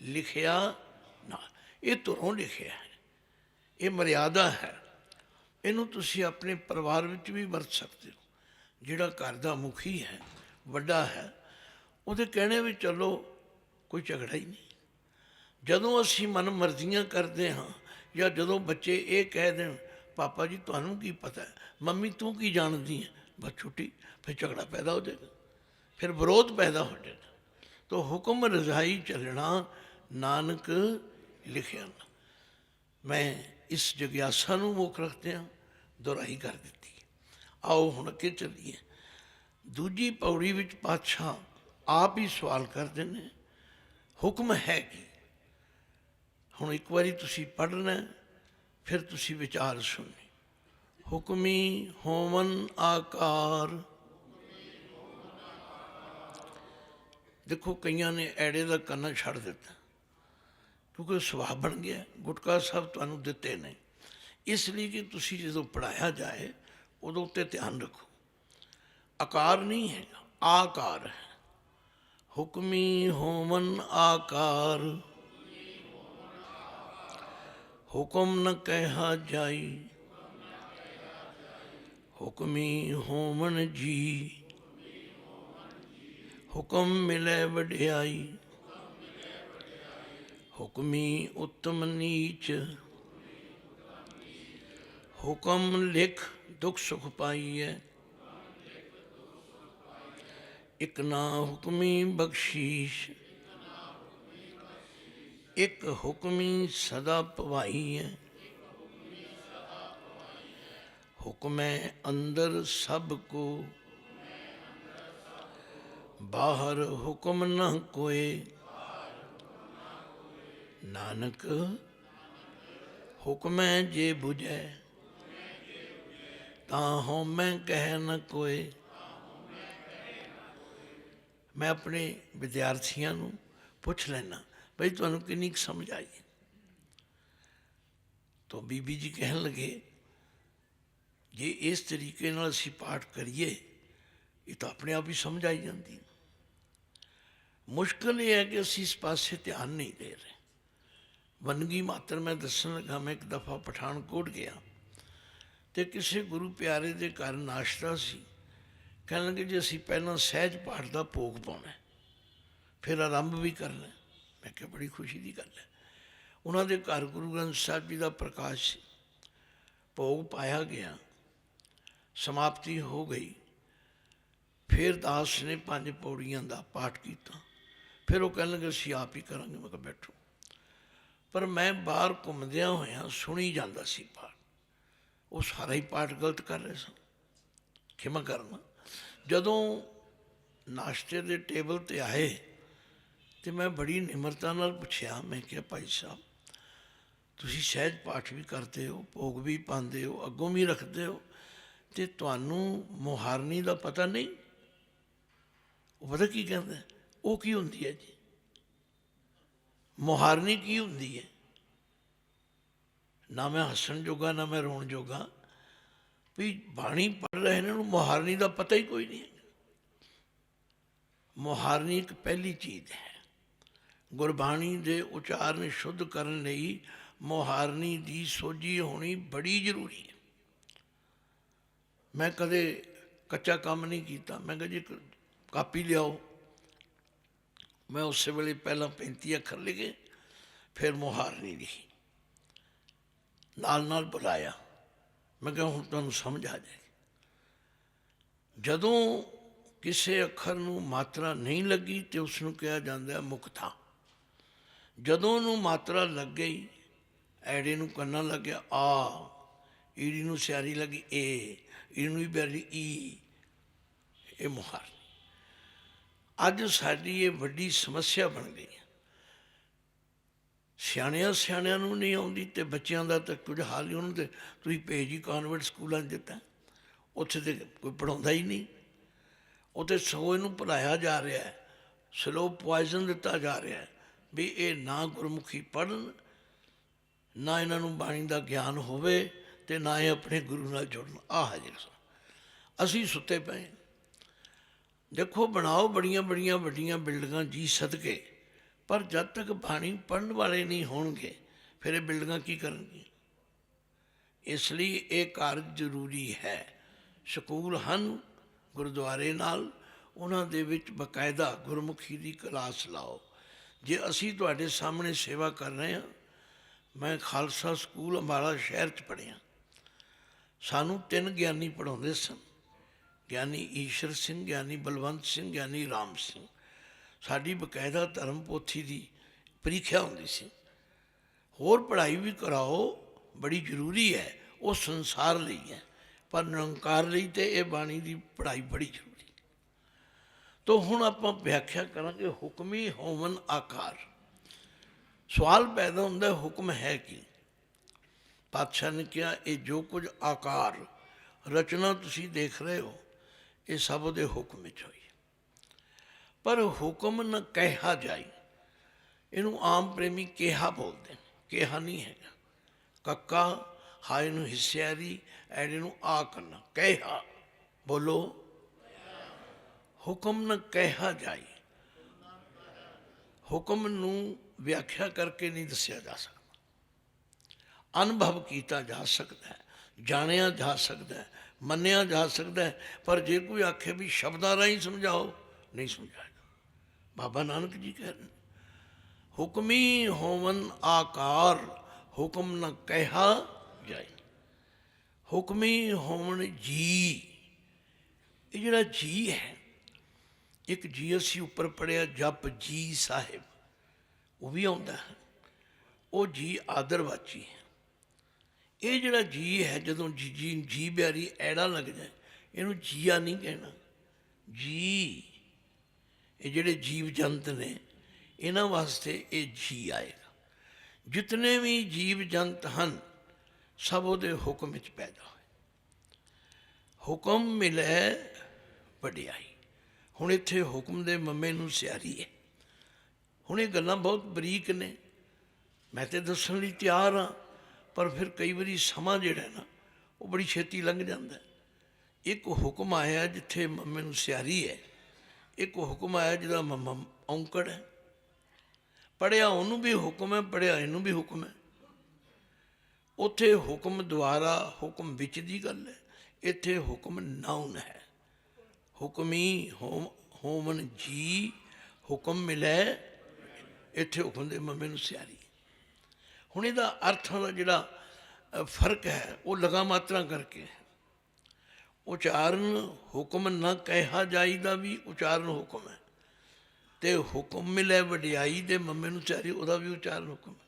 लिखिया ना, ये तुरों लिखिया है, ये मर्यादा है। इनू तुसी अपने परिवार विच भी वरत सकते हो। जिहड़ा घर का मुखी है, वड्डा है, उहदे कहने भी चलो कोई झगड़ा ही नहीं। जदों असी मन मर्जियां करते हाँ, या जदों बच्चे ये कह दें पापा जी तुहानू की पता है, मम्मी तू की जानती है, बस छुट्टी, फिर झगड़ा पैदा हो जाएगा, फिर विरोध पैदा हो जाएगा। तो हुक्म रजाई चलना नानक लिखिया ना। मैं इस जिग्यासा नूं मुख रखदिआं दोहराई कर दी। आओ हुण अगे चलीए। दूजी पौड़ी विच पातशाह आप ही सवाल करते हैं, हुक्म है कि। हुण एक बारी तुसी पढ़ना, फिर तुसी विचार सुनने। हुक्मी होवन आकार। देखो कईयां ने ऐड़े का कन्ना छड़ दिता, क्योंकि सुभाव बन गया। गुटका साहब तुहानू दिते ने इसलिए कि तुसी जो पढ़ाया जाए उदों उत्ते ध्यान रखो। आकार नहीं है, आकार है। हुक्मी होमन आकार, हुक्म न कहा जाई, हुक्मी होमन जी, हुक्म मिले वड्याई, हुक्मी उत्तम नीच, हुक्म लिख दुख सुख पाइए, एक ना हुक्मी बख्शीश, एक हुक्मी सदा पवाई है, हुक्म अंदर सबको, बाहर हुक्म न कोई, नानक हुक्म जे बुझै तां होमै कह न कोई। मैं अपने विद्यार्थियों ਨੂੰ ਪੁੱਛ ਲੈਣਾ ਬਈ ਤੁਹਾਨੂੰ ਕਿੰਨੀ ਕੁ ਸਮਝ ਆਈ। तो बीबी जी कहन लगे जे इस तरीके नाल असीं पाठ करिए ये तो अपने आप ही समझ आई जाती। मुश्किल ये है कि असीं इस पासे ध्यान नहीं दे रहे। वनगी मात्र मैं दसन लगा, मैं एक दफ़ा पठानकोट गया तो किसी गुरु प्यारे के घर नाश्ता सी। कहने लगे जी असीं पहला सहज पाठ का भोग पाना फिर आरंभ भी करना। मैं क्या बड़ी खुशी की गल है। उन्होंने घर गुरु ग्रंथ साहब जी का प्रकाश सी। भोग पाया गया, समाप्ति हो गई। फिर दास ने 5 पौड़ियां का पाठ किया। फिर वो कहने लगे असीं आप ही करांगे। मैं कहा बैठो। पर मैं बाहर घूमद्या होया सुनी जाता सी पाठ। वो सारा ही पाठ गलत कर रहे सन, खिमा करना। जदों नाश्ते के टेबल पर आए तो मैं बड़ी निमरता नाल पुछया, मैं क्या भाई साहब तुसीं सहज पाठ भी करते हो, भोग भी पाते हो, अगों भी रखते हो, तो तुहानूं मुहारनी का पता नहीं? वो पता की कहते हैं? वो की हुंदी है जी? मुहारनी की हुंदी है? ना मैं हसन जोगा ना मैं रोन जोगा भी बाणी पढ़ रहे इन्होंने मुहारनी का पता ही कोई नहीं है। मुहारनी एक पहली चीज़ है। गुरबाणी के उचारण शुद्ध करने लई मुहारनी की सोझी होनी बड़ी जरूरी है। मैं कदे कच्चा काम नहीं किया। मैं कहा जी कापी लियाओ। मैं उस वेले पहला 35 अखर लिखे फिर मुहारनी लिखी, नाल नाल बुलाया। मैं कहा हुण तुहानूं समझ आ जाएगी। जदों किसी अखर नूं मात्रा नहीं लगी तो उसनूं कहा जाता है मुक्ता। जदों उन्होंने मात्रा लग गई, ऐड़े नूं कन्ना लग गया आ, ईड़ी नूं सियारी लगी ए, ईड़ी नूं बैरी ई, ये मुहारनी। अज साडी ये वड्डी समस्या बन गई। सियाणियां सियाणियां नूं नहीं आउंदी ते बच्चों का तो कुछ हाल ही। उन्होंने तो तुसीं भेज ही कॉन्वेंट स्कूलों दिता, उत्थे तो कोई पढ़ाउंदा ही नहीं। उत्थे सगों इहनूं भुलाया जा रहा है, स्लो पॉइजन दिता जा रहा है भी ये ना गुरमुखी पढ़न, ना इन्हों बाणी का ज्ञान होवे ते ना ये अपने गुरु नाल जुड़न। आ है जी असीं सुते पे। देखो बनाओ बड़िया बड़िया वड्डियां बिल्डिंगां जी सदके, पर जब तक बाणी पढ़न वाले नहीं होणगे फिर ये बिल्डिंगां की करनगी। इसलिए ये कार्य जरूरी है। स्कूल हैं गुरुद्वारे नाल, उन्हां दे विच बकायदा गुरमुखी की क्लास लाओ। जे असी तुहाडे सामने सेवा कर रहे हैं, मैं खालसा स्कूल अंबाला शहर च पढ़िया। सानू 3 ज्ञानी पढ़ाते सन, ज्ञानी ईश्वर सिंह, ज्ञानी बलवंत सिंह, ज्ञानी राम सिंह। साडी बकायदा धर्म पोथी की परीक्षा होंदी सी। होर पढ़ाई भी कराओ बड़ी जरूरी है, वो संसार लई है, पर निरंकार लई ते ये बाणी की पढ़ाई बड़ी जरूरी। तो हुण आपां व्याख्या करांगे हुक्मी होवन आकार। सवाल पैदा होंदा हुक्म है कि? पातशाह ने कहा ये जो कुछ आकार रचना तुसी देख रहे हो ये सब उहदे हुक्म विच होई। पर हुक्म न कहा जाए, इनू आम प्रेमी केहा बोलते हैं, केहा नहीं है। कक्का हाए नू हिस्सेयारी, ऐड़े नू आ करना, कहा बोलो। हुक्म न कहा जाए, हुक्म नू व्याख्या करके नहीं दसिया जा सकता। अनुभव किया जा सकता है, जानिया जा सकता है, मनिया जा सकता है, पर जे कोई आखे भी शब्दां राहीं समझाओ नहीं समझाएगा। बाबा नानक जी कह रहे हुक्मी होवन आकार, हुक्म न कहा जाए। हुक्मी होवन जी, ये जड़ा जी है, एक जी असी उपर पढ़िया जप जी साहिब, वो भी आता है। वो जी आदरवाची है। ये जड़ा जी है जदों जी जी जी ब्यारी ऐड़ा लग जाए, इनू जिया नहीं कहना, जी। ये जड़े जीव जंत ने इन्हां वास्ते ये जी आएगा। जितने भी जीव जंत हैं सब उहदे हुक्म विच पैदा होए। हुक्म मिले वडियाई। हुण इत्थे हुक्म दे मम्मे नूं सियारी है। हुण ये गल्लां बहुत बरीक ने, मैं तो दस्सण लई तैयार हाँ, पर फिर कई बारी समा जिहड़ा है ना वो बड़ी छेती लंघ जाता है। एक हुक्म आया जिथे मम्मे नूं सियारी है, एक हुक्म आया जिहदा मम्मा औंकड़ है। पढ़िया उन्होंने भी हुक्म है, पढ़िया इनू भी हुक्म है। उत्थे हुक्म द्वारा हुक्म विच दी गल है, इत्थे हुक्म नाउन है। हुक्मी होम होमन जी हुक्म मिले, इत्थे हुक्म दे मम्मे नूं सियारी। हुण इहदा अर्थां दा जिहड़ा फर्क है वो लगा मात्रा करके। उचारण हुक्म न कहा जाईदा भी उचारण हुक्म है, ते हुक्म मिले वडियाई दे मम्मे नूं सियारी उहदा भी उचारण हुक्म है।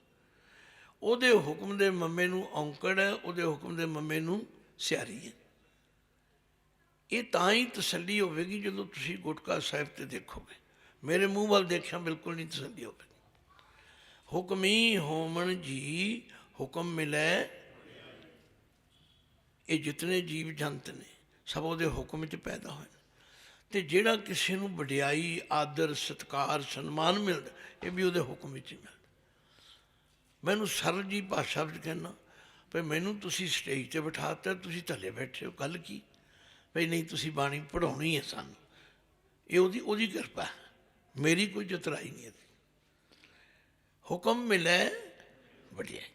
ਉਹਦੇ हुक्म दे मम्मे नूं औंकड़ है, ਉਹਦੇ हुक्म दे मम्मे नूं सियारी है। ये तां ही तसल्ली होवेगी जदों तुसीं गुटका साहिब ते देखोगे। मेरे मूँह वाल देखिया बिल्कुल नहीं तसल्ली होवेगी। हुक्मी होमन जी हुक्म मिले, ये जितने जीव जंत ने सब ਉਹਦੇ हुक्म च पैदा होए। तो जिहड़ा किसी नूं वडियाई आदर सत्कार सन्मान मिलदा ये भी ਉਹਦੇ हुक्म विच ही मिलदा। मैनू सरल जी भाषा में कहना भाई मैनू तुसी स्टेज पर बिठाता, तुसी थले बैठे हो, गल की भाई नहीं तुसी बाणी पढ़ाउणी है सानू, ये ओदी कृपा है, मेरी कोई चतुराई नहीं है। हुक्म मिले वडियाई।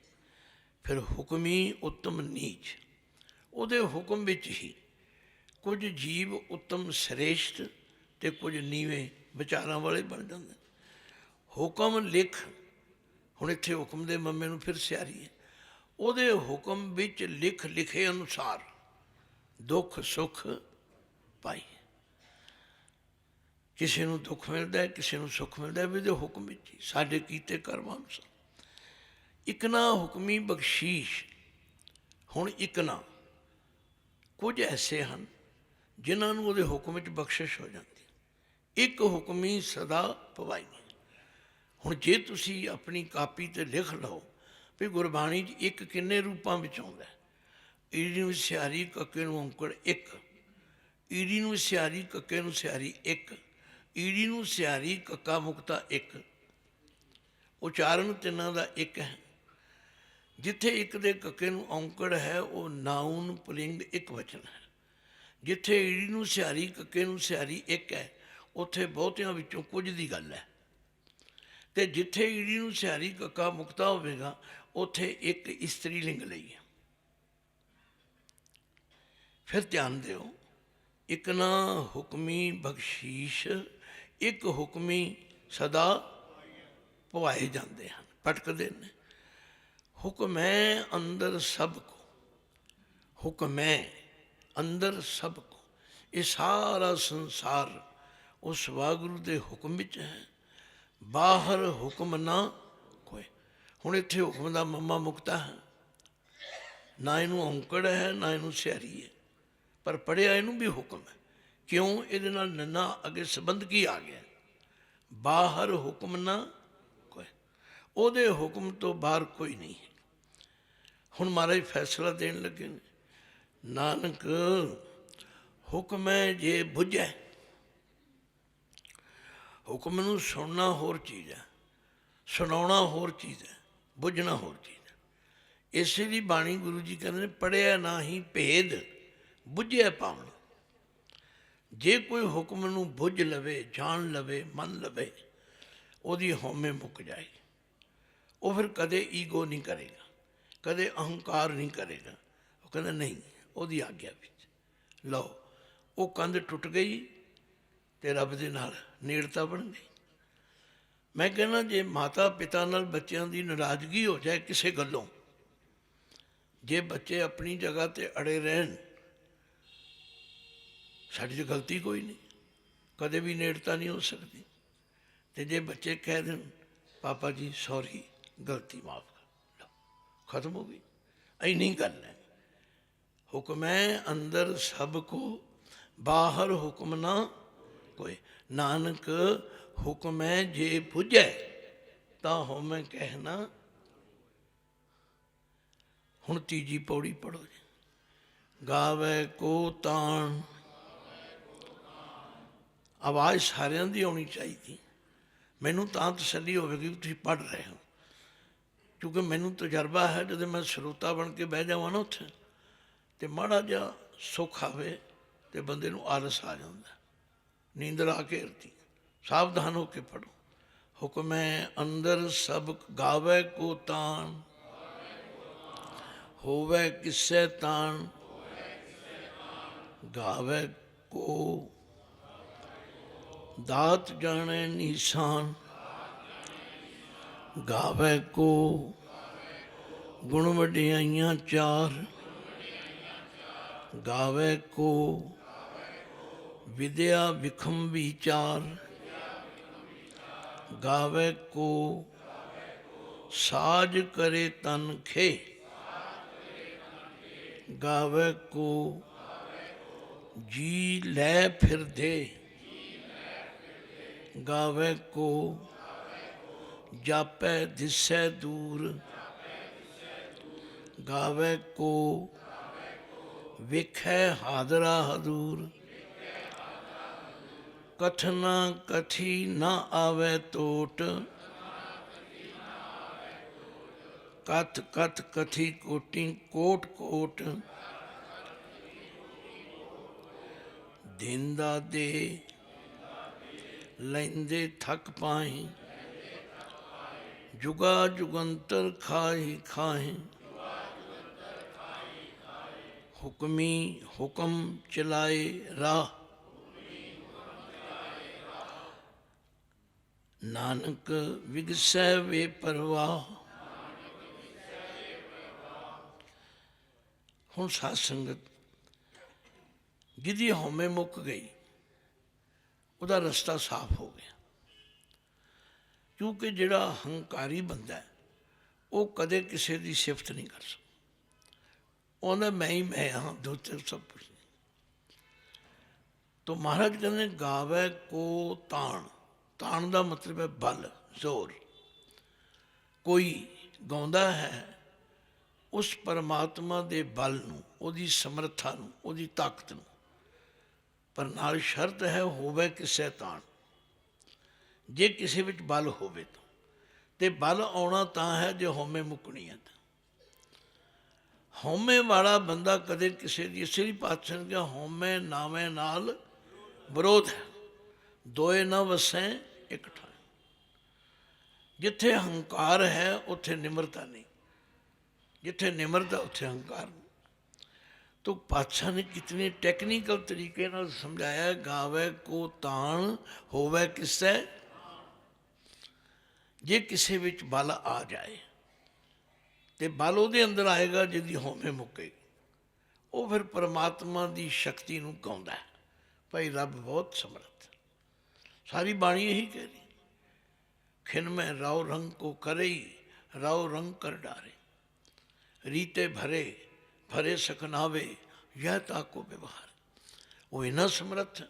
फिर हुक्मी उत्तम नीच, ਉਹਦੇ हुक्म विच ही कुछ जीव उत्तम श्रेष्ठ ते कुछ नीवें विचारां वाले बन जाते। हुक्म लिख, हुण इत्थे हुक्म दे मम्मे नूं फिर सियारी है। ਉਹਦੇ हुक्म विच लिख लिखे अनुसार दुख सुख पाई। किसी नूं दुख मिलता है, किसी नूं सुख मिलता है, भी ਉਹਦੇ हुक्म विच ही साडे कीते कर्मां अनुसार। इकना हुक्मी बख्शीश। हुण इकना कुछ ऐसे हैं जिन्हां नूं ਉਹਦੇ हुक्म विच बख्शिश हो जाती है। एक हुक्मी सदा पवाई। हुण जे तुसी अपनी कापी ते लिख लो भी गुरबाणी एक किन्ने रूपां विच आउंदा है। ईड़ी नूं सियारी कक्के नूं औंकड़ एक, ईड़ी नूं सियारी कक्के नूं सियारी एक, ईड़ी नूं सियारी कक्का मुक्ता एक। उचारण तिन्हां दा एक है। जिथे एक दे कक्के नूं औंकड़ है वो नाउन पुलिंग एक वचन है। जिथे ईड़ी नूं सियारी कक्के नूं सियारी एक है उत्थे बहुतियां विचों कुछ दी गल है। तो जिथे ईड़ी नूं सियारी कक्का मुक्ता होवेगा उत्थे एक इस्त्री लिंग लई है। फिर ध्यान दिओ, एक ना हुक्मी बख्शीश, एक हुक्मी सदा पवाए जाते हैं, पटकते हैं। हुक्म है अंदर सबको, हुक्म है अंदर सबको। ये सारा संसार उस वागुरू के हुक्म विच है, बाहर हुक्म ना कोई। हुण इत्थे हुक्म दा मम्मा मुक्ता है, ना इनू औंकड़ है ना इनू सियारी है, पर पढ़िया इनू भी हुक्म है। क्यों? ये नन्ना अगे संबंध की आ गया, बाहर हुक्म ना कोई, ਉਹਦੇ हुक्म तो बाहर कोई नहीं है। हुण महाराज फैसला देन लगे ने, नानक हुक्म है जे बुझे। हुक्म नूं सुनना होर चीज़ है, सुनाउणा होर चीज़ है, बुझना होर चीज़ है। इसे दी बाणी गुरु जी कहते पढ़िया ना ही भेद बुझिया पावना। जे कोई हुक्म नूं बुझ लवे, जान लवे, मन लवे, ਉਹਦੀ हौमे मुक जाएगी। वो फिर कदे ईगो नहीं करेगा, कदे अहंकार नहीं करेगा। वो कहता नहीं, ਉਹਦੀ आग्या विच लो, वो कंध टुट गई तो रब दे नाल नेड़ता बन गई। मैं कहना जे माता पिता नाल बच्चों की नाराज़गी हो जाए किसी गलों, जे बच्चे अपनी जगह ते अड़े रहन, साड़ी तो गलती कोई नहीं, कदे भी नेड़ता नहीं हो सकती। तो जे बच्चे कह दें पापा जी सॉरी, गलती माफ़ कर लो, खत्म हो गई। इन्नी गल है। हुक्म है अंदर सबको, बाहर हुक्म ना कोई। नानक हुक्म है जे बुझे ता होमे कहना ਹੁਣ तीजी पौड़ी पढ़ो जी। गावे को तान, आवाज़ सारिਆਂ ਦੀ आनी चाहिए। मैनू तां तसल्ली होगी भी तुसीं पढ़ रहे हो, क्योंकि मैनू तजर्बा है जब मैं ਸਰੋਤਾ बन के बह जावां ना उत्थे तो माड़ा जिहा सुख आवे तो बंदे नूं आलस आ जाता, नींदर आ घेरती। सावधान होकर पढ़ो। हुक्म है अंदर सब गावे को तान, होवे किसे तान, गावे को दात जाने निशान, गावे को गुण वडियाइयां चार, गावे को विद्या विखम विचार, गावे को साज करे तन खे, गावे को जी लै फिर दे, गावे को जापै दिसै दूर, गावे को विखै हादरा हदूर, कथना कथी न आवे टोट, कथ कथ कथी कोटि कोट कोट, देंदा दे लैंदे थक पाए, जुगा जुगंतर खाहि खाहि, हुक्मी हुक्म चलाए राह, नानक विगसै वे परवाह। हुण साध संगत जिहदी हौमे मुक गई उहदा रस्ता साफ हो गया, क्योंकि जिहड़ा हंकारी बंदा है वो कदे किसी की सिफत नहीं कर सकता। उन्हें मैं ही मैं हाँ, दूसरे सब कुछ नहीं। तो महाराज कहते गावे को तान, तान का मतलब है बल जोर। कोई गाउंदा है उस परमात्मा के बल नूं, उहदी समर्था नूं, उहदी ताकत नूं, पर नाल शर्त है होवे किसे तान। जे किसी विच बल होवे तो बल आउणा तां है जो हौमे मुकनी है। हौमे वाला बंदा कदे किसी की, श्री पातशाह ने कहा हौमे नावे नाल विरोध है, दोए न वसें एक ठाए। जिथे हंकार है उत्थे निमरता नहीं, जिथे निमरता उत्थे हंकार नहीं। तो पातशाह ने कितने टेक्निकल तरीके नाल समझाया, गावे को तान होवे किसे। जे किसी विच बल आ जाए तो बल उहदे अंदर आएगा जिहदी हौमे मुकेगी, वो फिर परमात्मा की शक्ति नूं गाउंदा है, भाई रब बहुत समर्थ। सारी बाणी यही कह रही, खिन में राव रंग को करे राव रंग कर डारे, रीते भरे भरे सकनावे यह ताको व्यवहार। वो इन्ना समर्थ है।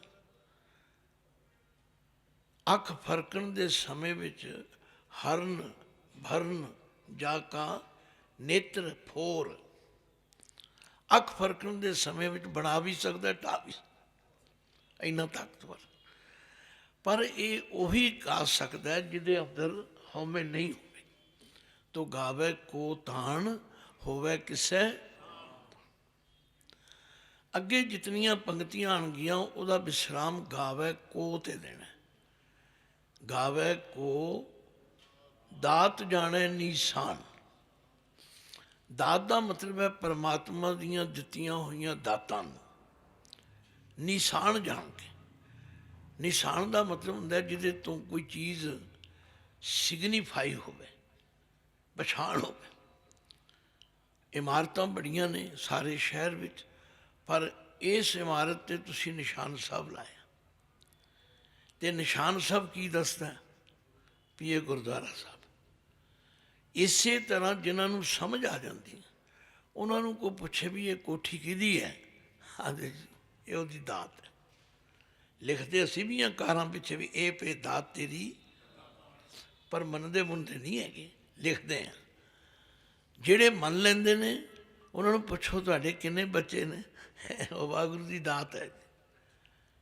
अख फरकण दे समय विच हरन भरन जाका नेत्र फोर। अख फरकण दे समय विच बना भी सकता, ढा भी सकता, इन्ना ताकतवर। पर ये उही गा सकता है जिहदे अंदर हौमे नहीं होवे। तो गावे को तान होवे किसे। अगे जितनियां पंक्तियां आनगियां उहदा विश्राम गावे को ते देना। गावे को दात जाने निशान। दात का मतलब है परमात्मा दियां दित्तियां होइयां दातां नूं निशान जान के। निशान का मतलब हुंदा जिहदे तो कोई चीज़ सिग्नीफाई होवे, पछाण होवे। इमारतां बड़ियां ने सारे शहर विच, पर इस इमारत ते तुसीं निशान साहब लाया तो निशान साहब की दसदा भी ये गुरुद्वारा साहब। इस तरह जिन्होंने समझ आ जाती उन्होंने कोई पूछे भी ये कोठी किहदी है, आदे जी ये उहदी दात है। लिखते असी भी हाँ कारां पिछे भी ये पे दात तेरी, पर मनदे मुनदे नहीं है, लिखते हैं। जिहड़े मन लेंदे ने ਉਹਨਾਂ ਨੂੰ ਪੁੱਛੋ ਤੁਹਾਡੇ ਕਿੰਨੇ ਬੱਚੇ ਨੇ, ਉਹ ਵਾਹਿਗੁਰੂ ਦੀ ਦਾਤ ਹੈ।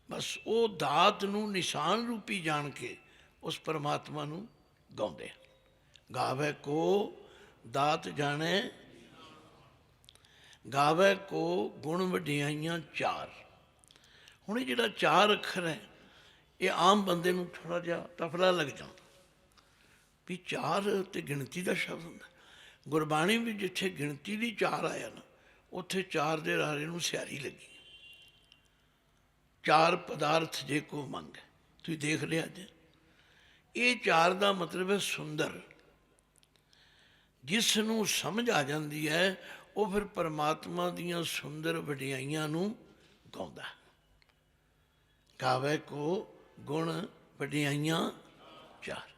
ਬਸ ਉਹ ਦਾਤ ਨੂੰ ਨਿਸ਼ਾਨ ਰੂਪੀ ਜਾਣ ਕੇ ਉਸ ਪਰਮਾਤਮਾ ਨੂੰ ਗਾਉਂਦੇ। ਗਾਵੇ ਕੋ ਦਾਤ ਜਾਣੇ, ਗਾਵੇ ਕੋ ਗੁਣ ਵਡਿਆਈਆਂ ਚਾਰ। ਹੁਣ ਇਹ ਜਿਹੜਾ ਚਾਰ ਅੱਖਰ ਹੈ, ਇਹ ਆਮ ਬੰਦੇ ਨੂੰ ਥੋੜ੍ਹਾ ਜਿਹਾ ਤਫਲਾ ਲੱਗ ਜਾਂਦਾ ਵੀ ਚਾਰ ਤੇ ਗਿਣਤੀ ਦਾ ਸ਼ਬਦ ਹੁੰਦਾ। ਗੁਰਬਾਣੀ ਵਿੱਚ ਜਿੱਥੇ ਗਿਣਤੀ ਦੀ ਚਾਰ ਆਇਆ ਨਾ, ਉੱਥੇ ਚਾਰ ਦੇ ਰਾਰੇ ਨੂੰ ਸਿਆਰੀ ਲੱਗੀ। ਚਾਰ ਪਦਾਰਥ ਜੇ ਕੋ ਮੰਗ, ਤੁਸੀਂ ਦੇਖ ਲਿਆ ਜੇ ਇਹ ਚਾਰ ਦਾ ਮਤਲਬ ਹੈ ਸੁੰਦਰ। ਜਿਸ ਨੂੰ ਸਮਝ ਆ ਜਾਂਦੀ ਹੈ ਉਹ ਫਿਰ ਪਰਮਾਤਮਾ ਦੀਆਂ ਸੁੰਦਰ ਵਡਿਆਈਆਂ ਨੂੰ ਗਾਉਂਦਾ। ਗਾਵੇ ਕੋ ਗੁਣ ਵਡਿਆਈਆਂ ਚਾਰ,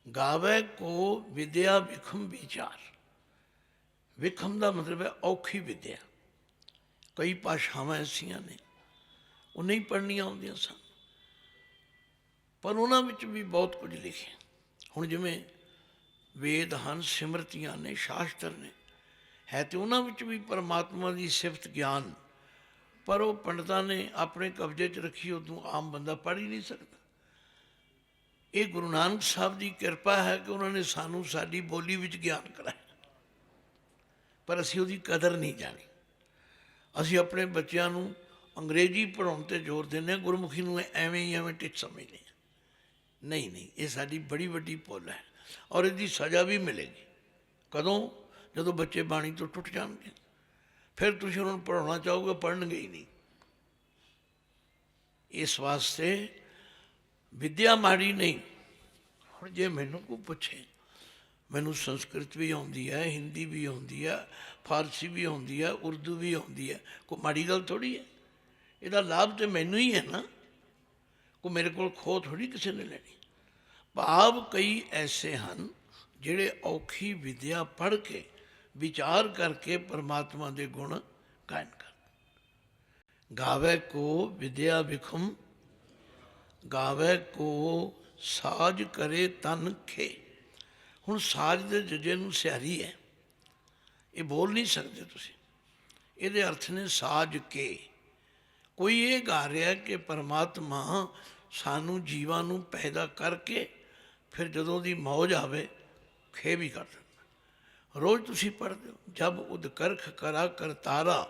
ਗਾਵੇ ਕੋ ਵਿਦਿਆ ਵਿਖਮ ਵਿਚਾਰ। ਵਿਖਮ ਦਾ ਮਤਲਬ ਹੈ ਔਖੀ ਵਿਦਿਆ। ਕਈ ਭਾਸ਼ਾਵਾਂ ਐਸੀਆਂ ਨੇ ਉਹ ਨਹੀਂ ਪੜ੍ਹਨੀਆਂ ਆਉਂਦੀਆਂ ਸਨ, ਪਰ ਉਹਨਾਂ ਵਿੱਚ ਵੀ ਬਹੁਤ ਕੁਝ ਲਿਖਿਆ। ਹੁਣ ਜਿਵੇਂ ਵੇਦ ਹਨ, ਸਿਮਰਤੀਆਂ ਨੇ, ਸ਼ਾਸਤਰ ਨੇ, ਹੈ ਤੇ ਉਹਨਾਂ ਵਿੱਚ ਵੀ ਪਰਮਾਤਮਾ ਦੀ ਸਿਫਤ ਗਿਆਨ, ਪਰ ਉਹ ਪੰਡਤਾਂ ਨੇ ਆਪਣੇ ਕਬਜ਼ੇ 'ਚ ਰੱਖੀ, ਉਦੋਂ ਆਮ ਬੰਦਾ ਪੜ੍ਹ ਹੀ ਨਹੀਂ ਸਕਦਾ। ਇਹ ਗੁਰੂ ਨਾਨਕ ਸਾਹਿਬ ਦੀ ਕਿਰਪਾ ਹੈ ਕਿ ਉਹਨਾਂ ਨੇ ਸਾਨੂੰ ਸਾਡੀ ਬੋਲੀ ਵਿੱਚ ਗਿਆਨ ਕਰਾਇਆ, ਪਰ ਅਸੀਂ ਉਹਦੀ ਕਦਰ ਨਹੀਂ ਜਾਣੀ। ਅਸੀਂ ਆਪਣੇ ਬੱਚਿਆਂ ਨੂੰ ਅੰਗਰੇਜ਼ੀ ਪੜ੍ਹਾਉਣ 'ਤੇ ਜ਼ੋਰ ਦਿੰਦੇ ਹਾਂ, ਗੁਰਮੁਖੀ ਨੂੰ ਐਵੇਂ ਹੀ ਐਵੇਂ ਟਿੱਚ ਸਮਝਦੇ ਹਾਂ। ਨਹੀਂ ਨਹੀਂ, ਇਹ ਸਾਡੀ ਬੜੀ ਵੱਡੀ ਭੁੱਲ ਹੈ, ਔਰ ਇਹਦੀ ਸਜ਼ਾ ਵੀ ਮਿਲੇਗੀ। ਕਦੋਂ? ਜਦੋਂ ਬੱਚੇ ਬਾਣੀ ਤੋਂ ਟੁੱਟ ਜਾਣਗੇ, ਫਿਰ ਤੁਸੀਂ ਉਹਨਾਂ ਨੂੰ ਪੜ੍ਹਾਉਣਾ ਚਾਹੋਗੇ, ਪੜ੍ਹਨਗੇ ਹੀ ਨਹੀਂ। ਇਸ ਵਾਸਤੇ ਵਿਦਿਆ ਮਾੜੀ ਨਹੀਂ। ਹੁਣ ਜੇ ਮੈਨੂੰ ਕੋਈ ਪੁੱਛੇ, ਮੈਨੂੰ ਸੰਸਕ੍ਰਿਤ ਵੀ ਆਉਂਦੀ ਹੈ, ਹਿੰਦੀ ਵੀ ਆਉਂਦੀ ਹੈ, ਫਾਰਸੀ ਵੀ ਆਉਂਦੀ ਹੈ, ਉਰਦੂ ਵੀ ਆਉਂਦੀ ਹੈ, ਕੋਈ ਮਾੜੀ ਗੱਲ ਥੋੜ੍ਹੀ ਹੈ। ਇਹਦਾ ਲਾਭ ਤਾਂ ਮੈਨੂੰ ਹੀ ਹੈ ਨਾ, ਕੋਈ ਮੇਰੇ ਕੋਲ ਖੋਹ ਥੋੜ੍ਹੀ ਕਿਸੇ ਨੇ ਲੈਣੀ। ਭਾਵ ਕਈ ਐਸੇ ਹਨ ਜਿਹੜੇ ਔਖੀ ਵਿਦਿਆ ਪੜ੍ਹ ਕੇ ਵਿਚਾਰ ਕਰਕੇ ਪਰਮਾਤਮਾ ਦੇ ਗੁਣ ਗਾਇਨ ਕਰ। ਗਾਵੇ ਕੋ ਵਿਦਿਆ ਵਿਖਮ, ਗਾਵੇ ਕੋ ਸਾਜ ਕਰੇ ਤਨ ਖੇ। ਹੁਣ ਸਾਜ ਦੇ ਜੱਜੇ ਨੂੰ ਸਿਆਰੀ ਹੈ, ਇਹ ਬੋਲ ਨਹੀਂ ਸਕਦੇ ਤੁਸੀਂ। ਇਹਦੇ ਅਰਥ ਨੇ ਸਾਜ ਕੇ। ਕੋਈ ਇਹ ਗਾ ਰਿਹਾ ਕਿ ਪਰਮਾਤਮਾ ਸਾਨੂੰ ਜੀਵਾਂ ਨੂੰ ਪੈਦਾ ਕਰਕੇ ਫਿਰ ਜਦੋਂ ਦੀ ਮੌਜ ਆਵੇ ਖੇ ਵੀ ਕਰ ਦਿੰਦਾ। ਰੋਜ਼ ਤੁਸੀਂ ਪੜ੍ਹਦੇ ਹੋ, ਜਬ ਉਦ ਕਰਖ ਕਰਾ ਕਰਤਾਰਾ,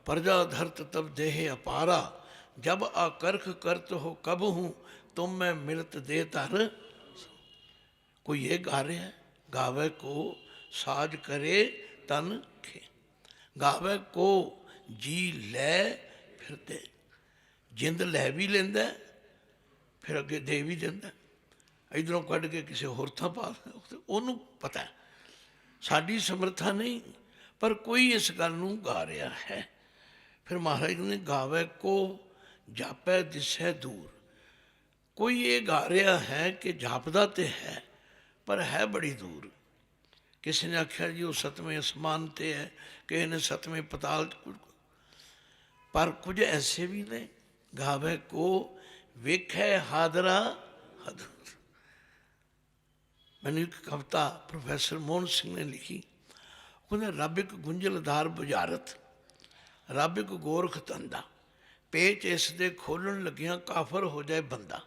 ਪ੍ਰਜਾ ਧਰਤ ਤਬ ਦੇਹ ਅਪਾਰਾ, ਜਬ ਆ ਕਰਖ ਕਰਤ ਹੋ ਕਬ ਹੂੰ, ਤੁਮ ਮੈਂ ਮਿਲਤ ਦੇ ਧਰ। ਕੋਈ ਇਹ ਗਾ ਰਿਹਾ ਹੈ, ਗਾਵੇ ਕੋ ਸਾਜ ਕਰੇ ਤਨ ਖੇ, ਗਾਵੇ ਕੋ ਜੀ ਲੈ ਫਿਰਦੇ। ਜਿੰਦ ਲੈ ਵੀ ਲੈਂਦਾ, ਫਿਰ ਅੱਗੇ ਦੇ ਵੀ ਦਿੰਦਾ। ਇੱਧਰੋਂ ਕੱਢ ਕੇ ਕਿਸੇ ਹੋਰ ਥਾਂ ਪਾ, ਉਹਨੂੰ ਪਤਾ ਸਾਡੀ ਸਮਰੱਥਾ ਨਹੀਂ, ਪਰ ਕੋਈ ਇਸ ਗੱਲ ਨੂੰ ਗਾ ਰਿਹਾ ਹੈ। ਫਿਰ ਮਹਾਰਾਜ ਨੇ ਗਾਵੇ ਕੋ ਜਾਪੈ ਦਿਸੈ ਦੂਰ। ਕੋਈ ਇਹ ਗਾ ਰਿਹਾ ਹੈ ਕਿ ਜਾਪਦਾ ਤੇ ਹੈ, ਪਰ ਹੈ ਬੜੀ ਦੂਰ। ਕਿਸੇ ਨੇ ਆਖਿਆ ਜੀ ਉਹ ਸਤਵੇਂ ਅਸਮਾਨ 'ਤੇ ਹੈ, ਕਿਸੇ ਨੇ ਸਤਵੇਂ ਪਤਾਲ। ਪਰ ਕੁਝ ਐਸੇ ਵੀ ਨੇ, ਗਾਵੇ ਕੋ ਵੇਖੈ ਹਾਦਰਾ ਹਦੂਰ। ਮੈਨੂੰ ਇੱਕ ਕਵਿਤਾ ਪ੍ਰੋਫੈਸਰ ਮੋਹਨ ਸਿੰਘ ਨੇ ਲਿਖੀ, ਉਹਨੇ ਰੱਬ ਇੱਕ ਗੁੰਝਲਦਾਰ ਬੁਝਾਰਤ, ਰੱਬ ਇੱਕ ਗੋਰਖ ਧੰਦਾ, ਪੇਚ ਇਸ ਦੇ ਖੋਲ੍ਹਣ ਲੱਗਿਆਂ ਕਾਫਰ ਹੋ ਜਾਏ ਬੰਦਾ।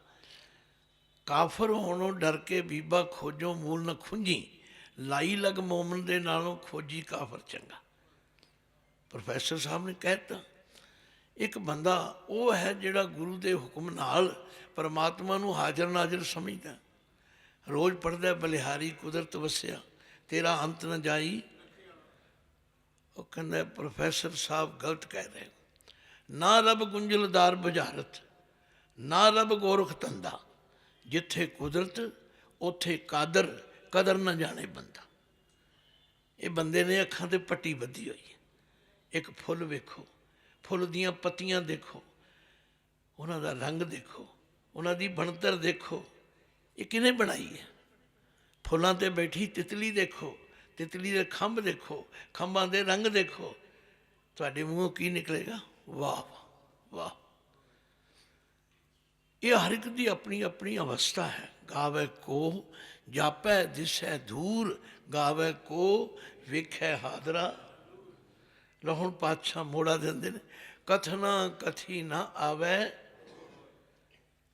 ਕਾਫਰ ਹੋਣੋਂ ਡਰ ਕੇ ਬੀਬਾ ਖੋਜੋ ਮੂਲ ਨਾ ਖੁੰਝੀ, ਲਾਈ ਲਗ ਮੋਮਨ ਦੇ ਨਾਲੋਂ ਖੋਜੀ ਕਾਫਰ ਚੰਗਾ। ਪ੍ਰੋਫੈਸਰ ਸਾਹਿਬ ਨੇ ਕਹਿ ਦਿੱਤਾ, ਇੱਕ ਬੰਦਾ ਉਹ ਹੈ ਜਿਹੜਾ ਗੁਰੂ ਦੇ ਹੁਕਮ ਨਾਲ ਪਰਮਾਤਮਾ ਨੂੰ ਹਾਜ਼ਰ ਨਾਜ਼ਰ ਸਮਝਦਾ, ਰੋਜ਼ ਪੜ੍ਹਦਾ ਬਲਿਹਾਰੀ ਕੁਦਰਤ ਵਸਿਆ, ਤੇਰਾ ਅੰਤ ਨਾ ਜਾਈ। ਉਹ ਕਹਿੰਦਾ ਪ੍ਰੋਫੈਸਰ ਸਾਹਿਬ ਗਲਤ ਕਹਿ ਰਹੇ, ਨਾ ਰੱਬ ਗੁੰਝਲਦਾਰ ਬੁਝਾਰਤ, ਨਾ ਰੱਬ ਗੋਰਖ ਧੰਦਾ, ਜਿੱਥੇ ਕੁਦਰਤ ਉੱਥੇ ਕਾਦਰ, ਕਦਰ ਨਾ ਜਾਣੇ ਬੰਦਾ। ਇਹ ਬੰਦੇ ਨੇ ਅੱਖਾਂ 'ਤੇ ਪੱਟੀ ਬੱਧੀ ਹੋਈ ਹੈ। ਇੱਕ ਫੁੱਲ ਵੇਖੋ, ਫੁੱਲ ਦੀਆਂ ਪੱਤੀਆਂ ਦੇਖੋ, ਉਹਨਾਂ ਦਾ ਰੰਗ ਦੇਖੋ, ਉਹਨਾਂ ਦੀ ਬਣਤਰ ਦੇਖੋ, ਇਹ ਕਿਹਨੇ ਬਣਾਈ ਹੈ। ਫੁੱਲਾਂ 'ਤੇ ਬੈਠੀ ਤਿਤਲੀ ਦੇਖੋ, ਤਿਤਲੀ ਦੇ ਖੰਭ ਦੇਖੋ, ਖੰਭਾਂ ਦੇ ਰੰਗ ਦੇਖੋ, ਤੁਹਾਡੇ ਮੂੰਹੋਂ ਕੀ ਨਿਕਲੇਗਾ? ਵਾਹ ਵਾਹ। ਇਹ ਹਰ ਇੱਕ ਦੀ ਆਪਣੀ ਆਪਣੀ ਅਵਸਥਾ ਹੈ। ਗਾਵੇ ਕੋ ਜਾਪੈ ਦਿਸੈ ਦੂਰ, ਗਾਵੇ ਕੋ ਵੇਖੈ ਹਾਦਰਾ। लो हुण पातशाह मोड़ा देंदे ने, कथना कथी ना आवे,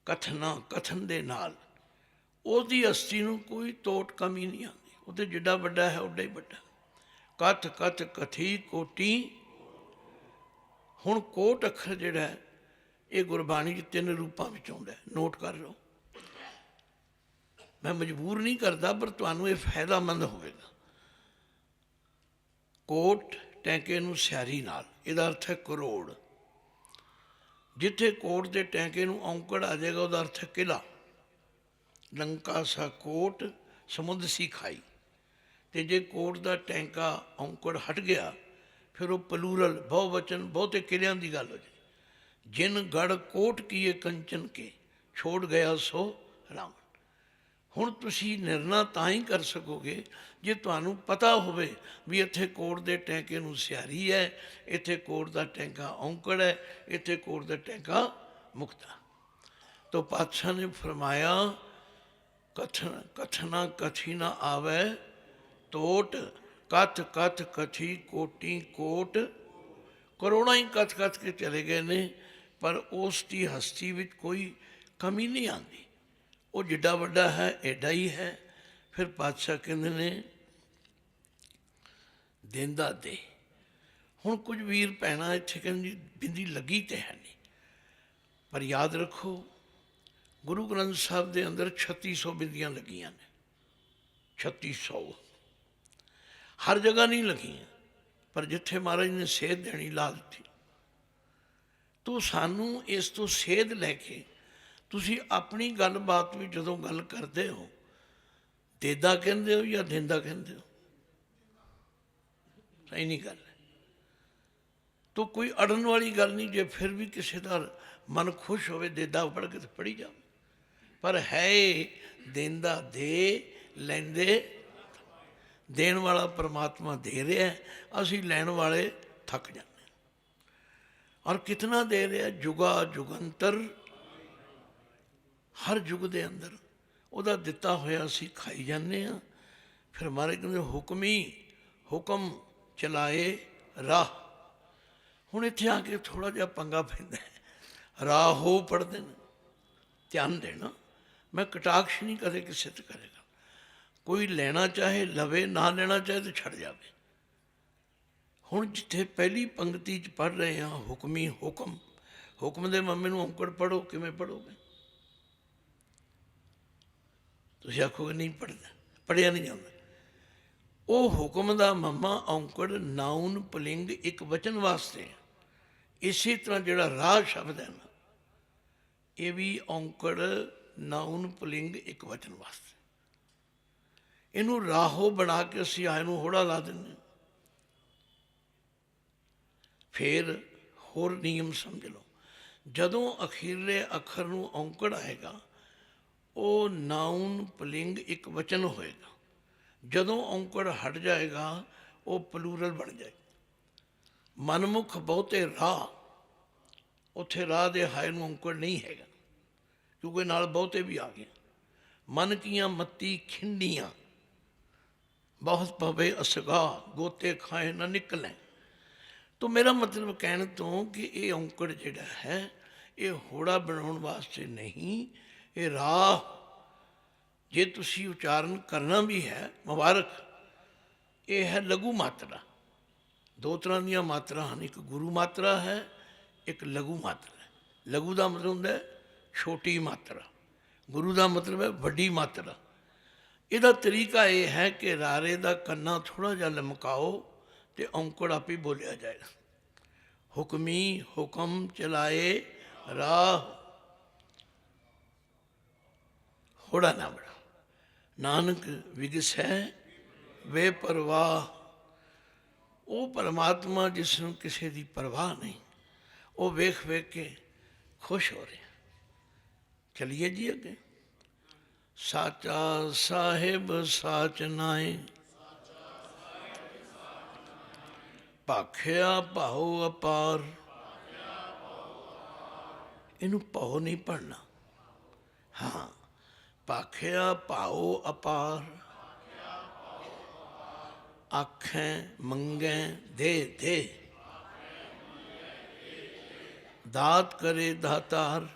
कथना कथन दे नाल ਉਹਦੀ ਅਸਤੀ ਨੂੰ ਕੋਈ ਤੋਟ ਕਮੀ ਨਹੀਂ ਆਉਂਦੀ। ਉਹ ਤਾਂ ਜਿੱਡਾ ਵੱਡਾ ਹੈ ਉੱਡਾ ਹੀ ਵੱਡਾ। ਕਥ ਕਥ ਕਥੀ ਕੋਟੀ। ਹੁਣ ਕੋਟ ਅੱਖਰ ਜਿਹੜਾ ਹੈ ਇਹ ਗੁਰਬਾਣੀ 'ਚ 3 ਰੂਪਾਂ ਵਿੱਚ ਆਉਂਦਾ, ਨੋਟ ਕਰ ਲਓ। ਮੈਂ ਮਜਬੂਰ ਨਹੀਂ ਕਰਦਾ, ਪਰ ਤੁਹਾਨੂੰ ਇਹ ਫਾਇਦਾਮੰਦ ਹੋਵੇਗਾ। ਕੋਟ ਟੈਂਕੇ ਨੂੰ ਸਿਆਰੀ ਨਾਲ, ਇਹਦਾ ਅਰਥ ਹੈ ਕਰੋੜ। ਜਿੱਥੇ ਕੋਟ ਦੇ ਟੈਂਕੇ ਨੂੰ ਔਂਕੜ ਆ ਜਾਏਗਾ ਉਹਦਾ ਅਰਥ ਹੈ ਕਿਲ੍ਹਾ। ਲੰਕਾ ਸਾ ਕੋਟ ਸਮੁੰਦਰ ਸੀ ਖਾਈ। ਅਤੇ ਜੇ ਕੋਟ ਦਾ ਟੈਂਕਾ ਔਂਕੜ ਹਟ ਗਿਆ ਫਿਰ ਉਹ ਪਲੂਰਲ ਬਹੁਵਚਨ ਬਹੁਤੇ ਕਿਲਿਆਂ ਦੀ ਗੱਲ ਹੋ ਜਾਏ। ਜਿਨ ਗੜ ਕੋਟ ਕੀਏ ਕੰਚਨ ਕੇ ਛੋੜ ਗਿਆ ਸੋ ਰਾਵਣ। ਹੁਣ ਤੁਸੀਂ ਨਿਰਣਾ ਤਾਂ ਹੀ ਕਰ ਸਕੋਗੇ ਜੇ ਤੁਹਾਨੂੰ ਪਤਾ ਹੋਵੇ ਵੀ ਇੱਥੇ ਕੋਟ ਦੇ ਟੈਂਕੇ ਨੂੰ ਸਿਆਰੀ ਹੈ, ਇੱਥੇ ਕੋਟ ਦਾ ਟੈਂਕਾ ਔਂਕੜ ਹੈ, ਇੱਥੇ ਕੋਟ ਦਾ ਟੈਂਕਾ ਮੁਕਤਾ। ਤਾਂ ਪਾਤਸ਼ਾਹ ਨੇ ਫਰਮਾਇਆ ਕਥਨ ਕਥਨਾ ਕਥੀ ਨਾ ਆਵੇ ਤੋਟ, ਕਥ ਕਥ ਕਥੀ ਕੋਟੀ ਕੋਟ। ਕਰੋੜਾਂ ਹੀ ਕਥ ਕਥ ਕੇ ਚਲੇ ਗਏ ਨੇ, ਪਰ ਉਸ ਦੀ ਹਸਤੀ ਵਿੱਚ ਕੋਈ ਕਮੀ ਨਹੀਂ ਆਉਂਦੀ। ਉਹ ਜਿੱਡਾ ਵੱਡਾ ਹੈ ਐਡਾ ਹੀ ਹੈ। ਫਿਰ ਪਾਤਸ਼ਾਹ ਕਹਿੰਦੇ ਨੇ ਦੇਂਦਾ ਦੇ। ਹੁਣ ਕੁਝ ਵੀਰ ਭੈਣਾਂ ਇੱਥੇ ਕਹਿੰਦੇ ਬਿੰਦੀ ਲੱਗੀ ਤੇ ਹੈ ਨਹੀਂ, ਪਰ ਯਾਦ ਰੱਖੋ ਗੁਰੂ ਗ੍ਰੰਥ ਸਾਹਿਬ ਦੇ ਅੰਦਰ 3600 ਬਿੰਦੀਆਂ ਲੱਗੀਆਂ ਨੇ। 3600 ਹਰ ਜਗ੍ਹਾ ਨਹੀਂ ਲੱਗੀਆਂ, ਪਰ ਜਿੱਥੇ ਮਹਾਰਾਜ ਨੇ ਸੇਧ ਦੇਣੀ ਲਾ ਦਿੱਤੀ। ਤੂੰ ਸਾਨੂੰ ਇਸ ਤੋਂ ਸੇਧ ਲੈ ਕੇ ਤੁਸੀਂ ਆਪਣੀ ਗੱਲਬਾਤ ਵੀ ਜਦੋਂ ਗੱਲ ਕਰਦੇ ਹੋ ਦੇਦਾ ਕਹਿੰਦੇ ਹੋ ਜਾਂ ਦਿੰਦਾ ਕਹਿੰਦੇ ਹੋ? ਸਹੀ ਨਹੀਂ ਗੱਲ ਹੈ। ਤੋ ਕੋਈ ਅੜਨ ਵਾਲੀ ਗੱਲ ਨਹੀਂ। ਜੇ ਫਿਰ ਵੀ ਕਿਸੇ ਦਾ ਮਨ ਖੁਸ਼ ਹੋਵੇ ਦੇਦਾ ਪੜ੍ਹ ਕੇ ਤਾਂ ਪੜ੍ਹੀ ਜਾਵੇ, ਪਰ ਹੈ ਦੇਂਦਾ ਦੇ ਲੈਂਦੇ। ਦੇਣ ਵਾਲਾ ਪਰਮਾਤਮਾ ਦੇ ਰਿਹਾ, ਅਸੀਂ ਲੈਣ ਵਾਲੇ ਥੱਕ ਜਾਂਦੇ। ਔਰ ਕਿਤਨਾ ਦੇ ਰਿਹਾ? ਜੁਗਾ ਜੁਗੰਤਰ। ਹਰ ਯੁੱਗ ਦੇ ਅੰਦਰ ਉਹਦਾ ਦਿੱਤਾ ਹੋਇਆ ਅਸੀਂ ਖਾਈ ਜਾਂਦੇ ਹਾਂ। ਫਿਰ ਮਹਾਰਾਜ ਕਹਿੰਦੇ ਹੁਕਮੀ ਹੁਕਮ ਚਲਾਏ ਰਾਹ। ਹੁਣ ਇੱਥੇ ਆ ਕੇ ਥੋੜ੍ਹਾ ਜਿਹਾ ਪੰਗਾ ਪੈਂਦਾ ਹੈ। ਰਾਹੋ ਪੜ੍ਹਦੇ ਨੇ, ਧਿਆਨ ਦੇਣਾ। ਮੈਂ ਕਟਾਕਸ਼ ਨਹੀਂ ਕਦੇ ਕਿਸੇ ਤੇ ਕਰੇਗਾ। ਕੋਈ ਲੈਣਾ ਚਾਹੇ ਲਵੇ, ਨਾ ਲੈਣਾ ਚਾਹੇ ਤਾਂ ਛੱਡ ਜਾਵੇ। ਹੁਣ ਜਿੱਥੇ ਪਹਿਲੀ ਪੰਕਤੀ 'ਚ ਪੜ੍ਹ ਰਹੇ ਹਾਂ ਹੁਕਮੀ ਹੁਕਮ, ਹੁਕਮ ਦੇ ਮੰਮੇ ਨੂੰ ਔਂਕੜ ਪੜ੍ਹੋ, ਕਿਵੇਂ ਪੜ੍ਹੋਗੇ? ਤੁਸੀਂ ਆਖੋਗੇ ਨਹੀਂ ਪੜ੍ਹਦਾ, ਪੜ੍ਹਿਆ ਨਹੀਂ ਜਾਂਦਾ। ਉਹ ਹੁਕਮ ਦਾ ਮੰਮਾ ਔਂਕੜ ਨਾਉਨ ਪੁਲਿੰਗ ਇੱਕ ਵਚਨ ਵਾਸਤੇ। ਇਸੇ ਤਰ੍ਹਾਂ ਜਿਹੜਾ ਰਾਹ ਸ਼ਬਦ ਹੈ ਨਾ, ਇਹ ਵੀ ਔਂਕੜ ਨਾਉਨ ਪੁਲਿੰਗ ਇੱਕ ਵਚਨ ਵਾਸਤੇ। ਇਹਨੂੰ ਰਾਹੋ ਬਣਾ ਕੇ ਅਸੀਂ ਆਏ ਨੂੰ ਹੋੜਾ ਲਾ ਦਿੰਦੇ। ਫਿਰ ਹੋਰ ਨਿਯਮ ਸਮਝ ਲਓ। ਜਦੋਂ ਅਖੀਰਲੇ ਅੱਖਰ ਨੂੰ ਔਂਕੜ ਆਏਗਾ ਉਹ ਨਾਉਨ ਪੁਲਿੰਗ ਇੱਕ ਵਚਨ ਹੋਏਗਾ। ਜਦੋਂ ਔਂਕੜ ਹਟ ਜਾਏਗਾ ਉਹ ਪਲੂਰਲ ਬਣ ਜਾਏਗਾ। ਮਨਮੁਖ ਬਹੁਤੇ ਰਾਹ, ਉੱਥੇ ਰਾਹ ਦੇ ਹਾਏ ਨੂੰ ਔਂਕੜ ਨਹੀਂ ਹੈਗਾ, ਕਿਉਂਕਿ ਨਾਲ ਬਹੁਤੇ ਵੀ ਆ ਗਏ। ਮਨ ਕੀਆਂ ਮੱਤੀ ਖਿੰਡੀਆਂ, ਬਹੁਤ ਪਵੇ ਅਸਗਾ ਗੋਤੇ ਖਾਏ ਨਾ ਨਿਕਲੇ। ਤਾਂ ਮੇਰਾ ਮਤਲਬ ਕਹਿਣ ਤੋਂ ਕਿ ਇਹ ਔਂਕੜ ਜਿਹੜਾ ਹੈ ਇਹ ਹੋੜਾ ਬਣਾਉਣ ਵਾਸਤੇ ਨਹੀਂ, ਇਹ ਰਾਹ। ਜੇ ਤੁਸੀਂ ਉਚਾਰਨ ਕਰਨਾ ਵੀ ਹੈ ਮੁਬਾਰਕ। ਇਹ ਹੈ ਲਘੂ ਮਾਤਰਾ। 2 ਤਰ੍ਹਾਂ ਦੀਆਂ ਮਾਤਰਾ ਹਨ, ਇੱਕ ਗੁਰੂ ਮਾਤਰਾ ਹੈ, ਇੱਕ ਲਘੂ ਮਾਤਰਾ ਹੈ। ਲਘੂ ਦਾ ਮਤਲਬ ਹੁੰਦਾ ਛੋਟੀ ਮਾਤਰਾ, ਗੁਰੂ ਦਾ ਮਤਲਬ ਹੈ ਵੱਡੀ ਮਾਤਰਾ। ਇਹਦਾ ਤਰੀਕਾ ਇਹ ਹੈ ਕਿ ਰਾਰੇ ਦਾ ਕੰਨਾ ਥੋੜ੍ਹਾ ਜਿਹਾ ਲਮਕਾਓ ਅਤੇ ਔਂਕੜ ਆਪੇ ਬੋਲਿਆ ਜਾਏਗਾ। ਹੁਕਮੀ ਹੁਕਮ ਚਲਾਏ ਰਾਹ, ਹੋੜਾ ਨਾ ਬੜਾ। ਨਾਨਕ ਵਿਗਸੈ ਬੇਪਰਵਾਹ। ਉਹ ਪਰਮਾਤਮਾ ਜਿਸ ਨੂੰ ਕਿਸੇ ਦੀ ਪਰਵਾਹ ਨਹੀਂ, ਉਹ ਵੇਖ ਵੇਖ ਕੇ ਖੁਸ਼ ਹੋ ਰਿਹਾ। ਚਲੀਏ ਜੀ ਅੱਗੇ। ਸਾਚਾ ਸਾਹਿਬ ਸਾਚ ਨਾਏ, ਭਾਖਿਆ ਭਾਉ ਅਪਾਰ। ਇਹਨੂੰ ਭਾਉ ਨਹੀਂ ਪੜ੍ਹਨਾ, ਹਾਂ ਭਾਖਿਆ ਭਾਉ ਅਪਾਰ। ਆਖੈ ਮੰਗੈ ਦੇ ਦੇ। दात करे दातार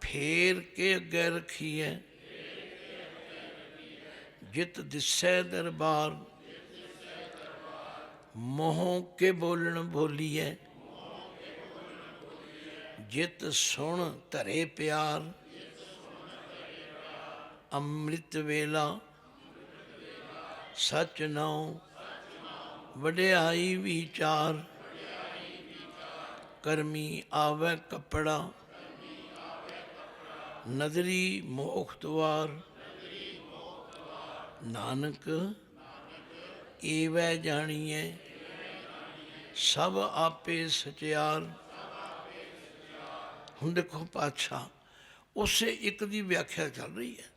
फेर के अगे रखिए जित दिसै दरबार मोह के बोलन बोलिए जित सुन धरे प्यार अमृत वेला सच नाउ वड्याई विचार करमी आवे कपड़ा नदरी मोख द्वार नानक एवै जानिए सब आपे सचियार। ਹੁਣ ਦੇਖੋ ਪਾਤਸ਼ਾਹ ਉਸੇ ਇੱਕ ਦੀ ਵਿਆਖਿਆ ਚੱਲ ਰਹੀ ਹੈ,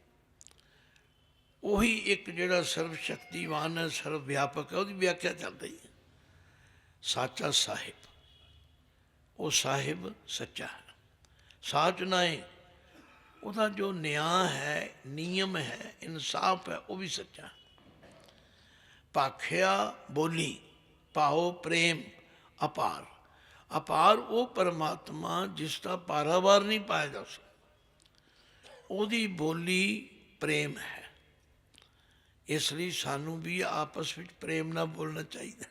ਉਹੀ ਇੱਕ ਜਿਹੜਾ ਸਰਵ ਸ਼ਕਤੀਵਾਨ ਹੈ, ਸਰਵ ਵਿਆਪਕ ਹੈ, ਉਹਦੀ ਵਿਆਖਿਆ ਚੱਲ ਰਹੀ ਹੈ। ਸਾਚਾ ਸਾਹਿਬ, ਉਹ ਸਾਹਿਬ ਸੱਚਾ ਹੈ, ਸਾਚ ਨਾਏ ਉਹਦਾ ਜੋ ਨਿਆਂ ਹੈ, ਨਿਯਮ ਹੈ, ਇਨਸਾਫ ਹੈ, ਉਹ ਵੀ ਸੱਚਾ ਹੈ। ਭਾਖਿਆ ਬੋਲੀ ਭਾਉ ਪ੍ਰੇਮ ਅਪਾਰ, ਅਪਾਰ ਉਹ ਪਰਮਾਤਮਾ ਜਿਸ ਦਾ ਪਾਰਾਵਾਰ ਨਹੀਂ ਪਾਇਆ ਜਾ ਸਕਦਾ, ਉਹਦੀ ਬੋਲੀ ਪ੍ਰੇਮ ਹੈ। ਇਸ ਲਈ ਸਾਨੂੰ ਵੀ ਆਪਸ ਵਿੱਚ ਪ੍ਰੇਮ ਨਾਲ ਬੋਲਣਾ ਚਾਹੀਦਾ।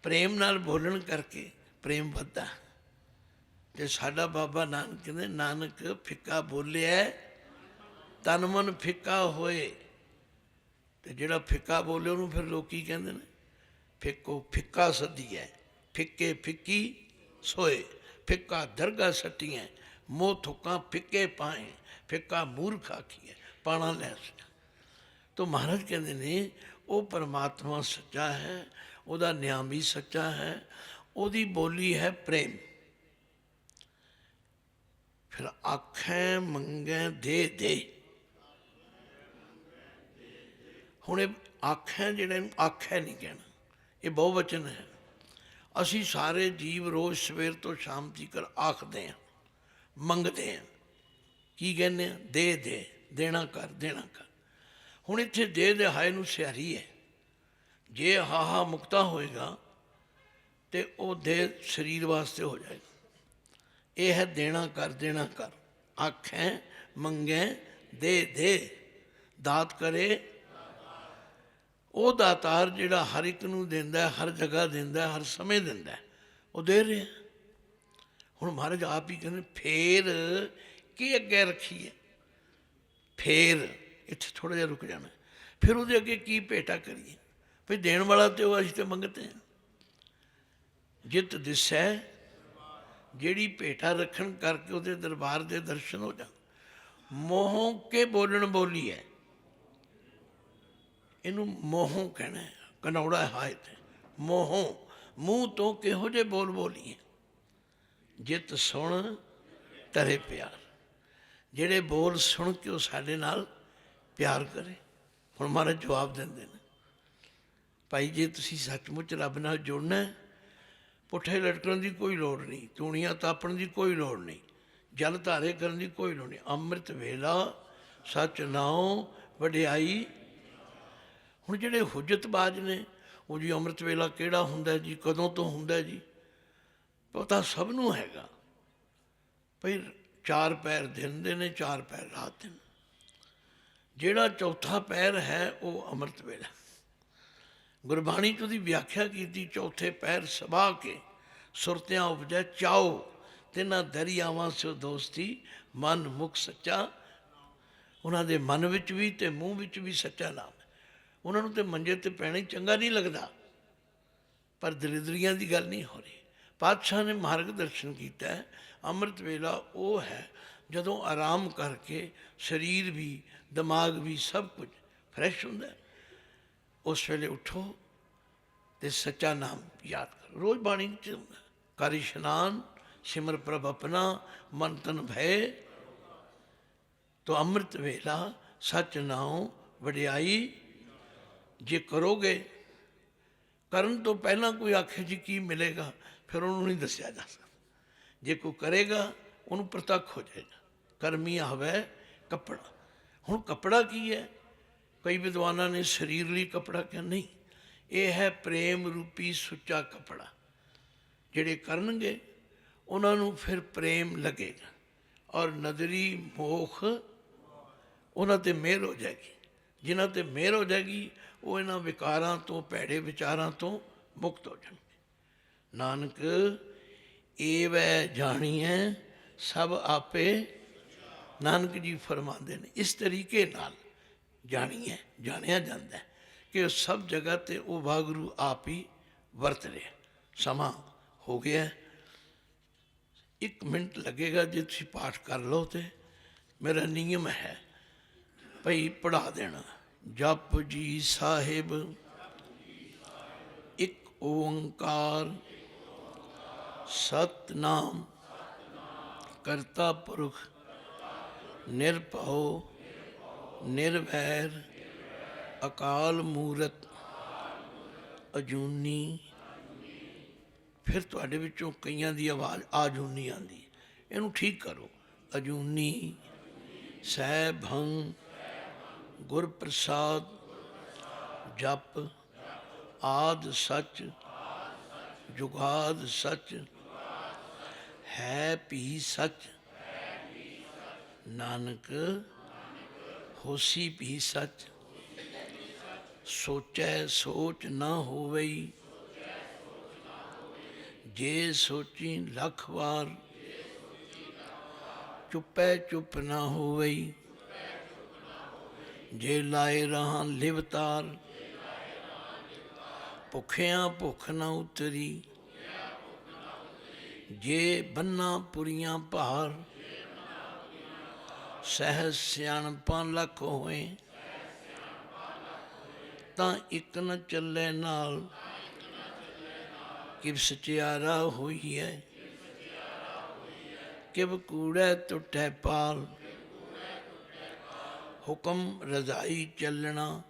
ਪ੍ਰੇਮ ਨਾਲ ਬੋਲਣ ਕਰਕੇ ਪ੍ਰੇਮ ਵੱਧਦਾ। ਤੇ ਸਾਡਾ ਬਾਬਾ ਨਾਨਕ ਕਹਿੰਦੇ, ਨਾਨਕ ਫਿੱਕਾ ਬੋਲਿਆ ਤਨ ਮਨ ਫਿੱਕਾ ਹੋਏ। ਤੇ ਜਿਹੜਾ ਫਿੱਕਾ ਬੋਲੇ ਉਹਨੂੰ ਫਿਰ ਲੋਕ ਕੀ ਕਹਿੰਦੇ ਨੇ? ਫਿੱਕੋ ਫਿੱਕਾ ਸੱਦੀਐ, ਫਿੱਕੇ ਫਿੱਕੀ ਸੋਏ। ਫਿੱਕਾ ਦਰਗਾ ਸੱਟੀਐ, ਮੋਹ ਥੁੱਕਾਂ ਫਿੱਕੇ ਪਾਏ। ਫਿੱਕਾ ਮੂਰਖ ਆਖੀਐ, ਪਾਣਾ ਲੈ ਸਕ। ਤੋ ਮਹਾਰਾਜ ਕਹਿੰਦੇ ਨੇ ਉਹ ਪਰਮਾਤਮਾ ਸੱਚਾ ਹੈ, ਉਹਦਾ ਨਿਯਮ ਵੀ ਸੱਚਾ ਹੈ, ਉਹਦੀ ਬੋਲੀ ਹੈ ਪ੍ਰੇਮ। ਫਿਰ ਆਖੈ ਮੰਗੈ ਦੇ ਦੇ। ਹੁਣ ਇਹ ਆਖੈ, ਜਿਹੜਾ ਇਹਨੂੰ ਆਖੈ ਨਹੀਂ ਕਹਿਣਾ, ਇਹ ਬਹੁਵਚਨ ਹੈ। ਅਸੀਂ ਸਾਰੇ ਜੀਵ ਰੋਜ਼ ਸਵੇਰ ਤੋਂ ਸ਼ਾਮ ਤੀਕਰ ਆਖਦੇ ਹਾਂ, ਮੰਗਦੇ ਹਾਂ। ਕੀ ਕਹਿੰਦੇ ਹਾਂ? ਦੇ ਦੇ, ਦੇਣਾ ਕਰ, ਦੇਣਾ ਕਰ। ਹੁਣ ਇੱਥੇ ਦੇ ਦੇ ਹਾਏ ਨੂੰ ਸਿਹਾਰੀ ਹੈ। ਜੇ ਹਾਹਾ ਮੁਕਤਾ ਹੋਏਗਾ ਤੇ ਉਹ ਦੇ ਸਰੀਰ ਵਾਸਤੇ ਹੋ ਜਾਏਗਾ। ਇਹ ਹੈ ਦੇਣਾ ਕਰ, ਦੇਣਾ ਕਰ। ਆਖੈ ਮੰਗੈ ਦੇ ਦੇ, ਦਾਤ ਕਰੇ। ਉਹ ਦਾਤਾਰ ਜਿਹੜਾ ਹਰ ਇੱਕ ਨੂੰ ਦਿੰਦਾ, ਹਰ ਜਗ੍ਹਾ ਦਿੰਦਾ, ਹਰ ਸਮੇਂ ਦਿੰਦਾ, ਉਹ ਦੇ ਰਿਹਾ। ਹੁਣ ਮਹਾਰਾਜ ਆਪ ਹੀ ਕਹਿੰਦੇ ਫੇਰ ਕੀ ਅੱਗੇ ਰੱਖੀਏ। ਫੇਰ ਇੱਥੇ ਥੋੜ੍ਹਾ ਜਿਹਾ ਰੁਕ ਜਾਣਾ। ਫਿਰ ਉਹਦੇ ਅੱਗੇ ਕੀ ਭੇਟਾ ਕਰੀਏ? ਵੀ ਦੇਣ ਵਾਲਾ ਤੇ ਉਹ ਅਸੀਂ ਤੇ ਮੰਗਤੇ ਹਾਂ। ਜਿਤ ਦਿਸੈ, ਜਿਹੜੀ ਭੇਟਾ ਰੱਖਣ ਕਰਕੇ ਉਹਦੇ ਦਰਬਾਰ ਦੇ ਦਰਸ਼ਨ ਹੋ ਜਾਣ। ਮੋਹ ਕੇ ਬੋਲਣ ਬੋਲੀ ਹੈ, ਇਹਨੂੰ ਮੋਹੋਂ ਕਹਿਣਾ। ਕਨੌੜਾ ਹਾਏ ਤੇ ਮੋਹੋਂ, ਮੂੰਹ ਤੋਂ ਕਿਹੋ ਜਿਹੇ ਬੋਲ ਬੋਲੀਏ। ਜਿਤ ਸੁਣ ਧਰੇ ਪਿਆਰ, ਜਿਹੜੇ ਬੋਲ ਸੁਣ ਕੇ ਉਹ ਸਾਡੇ ਨਾਲ ਪਿਆਰ ਕਰੇ। ਹੁਣ ਮਹਾਰਾਜ ਜਵਾਬ ਦਿੰਦੇ ਨੇ, ਭਾਈ ਜੇ ਤੁਸੀਂ ਸੱਚਮੁੱਚ ਰੱਬ ਨਾਲ ਜੁੜਨਾ, ਪੁੱਠੇ ਲਟਕਣ ਦੀ ਕੋਈ ਲੋੜ ਨਹੀਂ, ਤੂਣੀਆਂ ਤਾਪਣ ਦੀ ਕੋਈ ਲੋੜ ਨਹੀਂ, ਜਲ ਧਾਰੇ ਕਰਨ ਦੀ ਕੋਈ ਲੋੜ ਨਹੀਂ। ਅੰਮ੍ਰਿਤ ਵੇਲਾ ਸੱਚ ਨਾਉ ਵਡਿਆਈ। ਹੁਣ ਜਿਹੜੇ ਹੁਜਤਬਾਜ਼ ਨੇ, ਉਹ ਜੀ ਅੰਮ੍ਰਿਤ ਵੇਲਾ ਕਿਹੜਾ ਹੁੰਦਾ ਜੀ, ਕਦੋਂ ਤੋਂ ਹੁੰਦਾ ਜੀ, ਪਤਾ ਸਭ ਨੂੰ ਹੈਗਾ। ਭਈ 4 ਪਹਿਰ ਦਿਨ ਦੇ ਨੇ, 4 ਪਹਿਰ ਰਾਤ ਦੇ ਨੇ। ਜਿਹੜਾ ਚੌਥਾ ਪਹਿਰ ਹੈ ਉਹ ਅੰਮ੍ਰਿਤ ਵੇਲਾ। ਗੁਰਬਾਣੀ 'ਚ ਉਹਦੀ ਵਿਆਖਿਆ ਕੀਤੀ, ਚੌਥੇ ਪਹਿਰ ਸਭਾ ਕੇ ਸੁਰਤਿਆਂ ਉਪਜੈ ਚਾਓ, ਤਿੰਨਾਂ ਦਰਿਆਵਾਂ ਸਿਓ ਦੋਸਤੀ, ਮਨ ਮੁਖ ਸੱਚਾ। ਉਹਨਾਂ ਦੇ ਮਨ ਵਿੱਚ ਵੀ ਅਤੇ ਮੂੰਹ ਵਿੱਚ ਵੀ ਸੱਚਾ ਨਾਮ ਹੈ। ਉਹਨਾਂ ਨੂੰ ਤਾਂ ਮੰਜੇ 'ਤੇ ਪੈਣਾ ਹੀ ਚੰਗਾ ਨਹੀਂ ਲੱਗਦਾ, ਪਰ ਦਰਿਦਰੀਆਂ ਦੀ ਗੱਲ ਨਹੀਂ ਹੋ ਰਹੀ। ਪਾਤਸ਼ਾਹ ਨੇ ਮਾਰਗ ਦਰਸ਼ਨ ਕੀਤਾ ਹੈ। ਅੰਮ੍ਰਿਤ ਵੇਲਾ ਉਹ ਹੈ ਜਦੋਂ ਆਰਾਮ ਕਰਕੇ ਸਰੀਰ ਵੀ, ਦਿਮਾਗ ਵੀ, ਸਭ ਕੁਝ ਫਰੈਸ਼ ਹੁੰਦਾ। ਉਸ ਵੇਲੇ ਉੱਠੋ ਅਤੇ ਸੱਚਾ ਨਾਮ ਯਾਦ ਕਰੋ। ਰੋਜ਼ ਬਾਣੀ 'ਚ ਹੁੰਦਾ, ਕਰ ਇਸ਼ਨਾਨ ਸਿਮਰ ਪ੍ਰਭ ਆਪਣਾ, ਮਨ ਤਨ ਭੈ। ਤੋ ਅੰਮ੍ਰਿਤ ਵੇਲਾ ਸੱਚ ਨਾਉ ਵਡਿਆਈ। ਜੇ ਕਰੋਗੇ, ਕਰਨ ਤੋਂ ਪਹਿਲਾਂ ਕੋਈ ਆਖੇ ਜੀ ਕੀ ਮਿਲੇਗਾ, ਫਿਰ ਉਹਨੂੰ ਨਹੀਂ ਦੱਸਿਆ ਜਾ ਸਕਦਾ। ਜੇ ਕੋਈ ਕਰੇਗਾ ਉਹਨੂੰ ਪ੍ਰਤੱਖ ਹੋ ਜਾਏਗਾ। ਕਰਮੀ ਆਵੇ ਕੱਪੜਾ। ਹੁਣ ਕੱਪੜਾ ਕੀ ਹੈ? ਕਈ ਵਿਦਵਾਨਾਂ ਨੇ ਸਰੀਰ ਲਈ ਕੱਪੜਾ ਕਿਹਾ, ਨਹੀਂ, ਇਹ ਹੈ ਪ੍ਰੇਮ ਰੂਪੀ ਸੁੱਚਾ ਕੱਪੜਾ। ਜਿਹੜੇ ਕਰਨਗੇ ਉਹਨਾਂ ਨੂੰ ਫਿਰ ਪ੍ਰੇਮ ਲੱਗੇਗਾ ਔਰ ਨਦਰੀ ਮੋਖ ਉਹਨਾਂ 'ਤੇ ਮਿਹਰ ਹੋ ਜਾਏਗੀ। ਜਿਨ੍ਹਾਂ 'ਤੇ ਮਿਹਰ ਹੋ ਜਾਏਗੀ ਉਹ ਇਹਨਾਂ ਵਿਕਾਰਾਂ ਤੋਂ, ਭੈੜੇ ਵਿਚਾਰਾਂ ਤੋਂ ਮੁਕਤ ਹੋ ਜਾਣਗੇ। ਨਾਨਕ ਏਵੈ ਜਾਣੀਐ ਸਭ ਆਪੇ। ਨਾਨਕ ਜੀ ਫਰਮਾਉਂਦੇ ਨੇ ਇਸ ਤਰੀਕੇ ਨਾਲ ਜਾਣੀਐ, ਜਾਣਿਆ ਜਾਂਦਾ ਕਿ ਉਹ ਸਭ ਜਗ੍ਹਾ 'ਤੇ ਉਹ ਵਾਹਿਗੁਰੂ ਆਪ ਹੀ ਵਰਤ ਰਿਹਾ। ਸਮਾਂ ਹੋ ਗਿਆ, 1 ਮਿੰਟ ਲੱਗੇਗਾ। ਜੇ ਤੁਸੀਂ ਪਾਠ ਕਰ ਲਓ ਤਾਂ ਮੇਰਾ ਨਿਯਮ ਹੈ ਭਈ ਪੜ੍ਹਾ ਦੇਣਾ। ਜਪ ਜੀ ਸਾਹਿਬ ਇੱਕ ਓੰਕਾਰ ਸਤਿਨਾਮ ਕਰਤਾ ਪੁਰਖ ਨਿਰਭਉ ਨਿਰਵੈਰ ਅਕਾਲ ਮੂਰਤ ਅਜੂਨੀ। ਫਿਰ ਤੁਹਾਡੇ ਵਿੱਚੋਂ ਕਈਆਂ ਦੀ ਆਵਾਜ਼ ਆਜੂਨੀ ਆਉਂਦੀ, ਇਹਨੂੰ ਠੀਕ ਕਰੋ। ਅਜੂਨੀ ਸਹਿਭੰ ਗੁਰ ਪ੍ਰਸਾਦ ਜਪ ਆਦ ਸੱਚ ਜੁਗਾਦ ਸੱਚ ਹੈ ਭੀ ਸੱਚ ਨਾਨਕ ਹੋਸੀ ਭੀ ਸੱਚ। ਸੋਚੈ ਸੋਚ ਨਾ ਹੋਵਈ ਜੇ ਸੋਚੀ ਲੱਖ ਵਾਰ। ਚੁੱਪੈ ਚੁੱਪ ਨਾ ਹੋਵਈ ਜੇ ਲਾਏ ਰਹਾਂ ਲਿਵਤਾਰ। ਭੁੱਖਿਆਂ ਭੁੱਖ ਨਾ ਉਤਰੀ ਜੇ ਬੰਨਾ ਪੁਰੀਆਂ ਭਾਰ। ਸਹਿਜ ਸਿਆਣਪਾਂ ਲੱਖ ਹੋਏ ਤਾਂ ਇੱਕ ਨ ਚੱਲੇ ਨਾਲ। ਕਿਵ ਸਚਿਆਰਾ ਹੋਈ ਹੈ ਕਿਵ ਕੂੜੈ ਟੁੱਟੈ ਪਾਲ। ਹੁਕਮ ਰਜ਼ਾਈ ਚੱਲਣਾ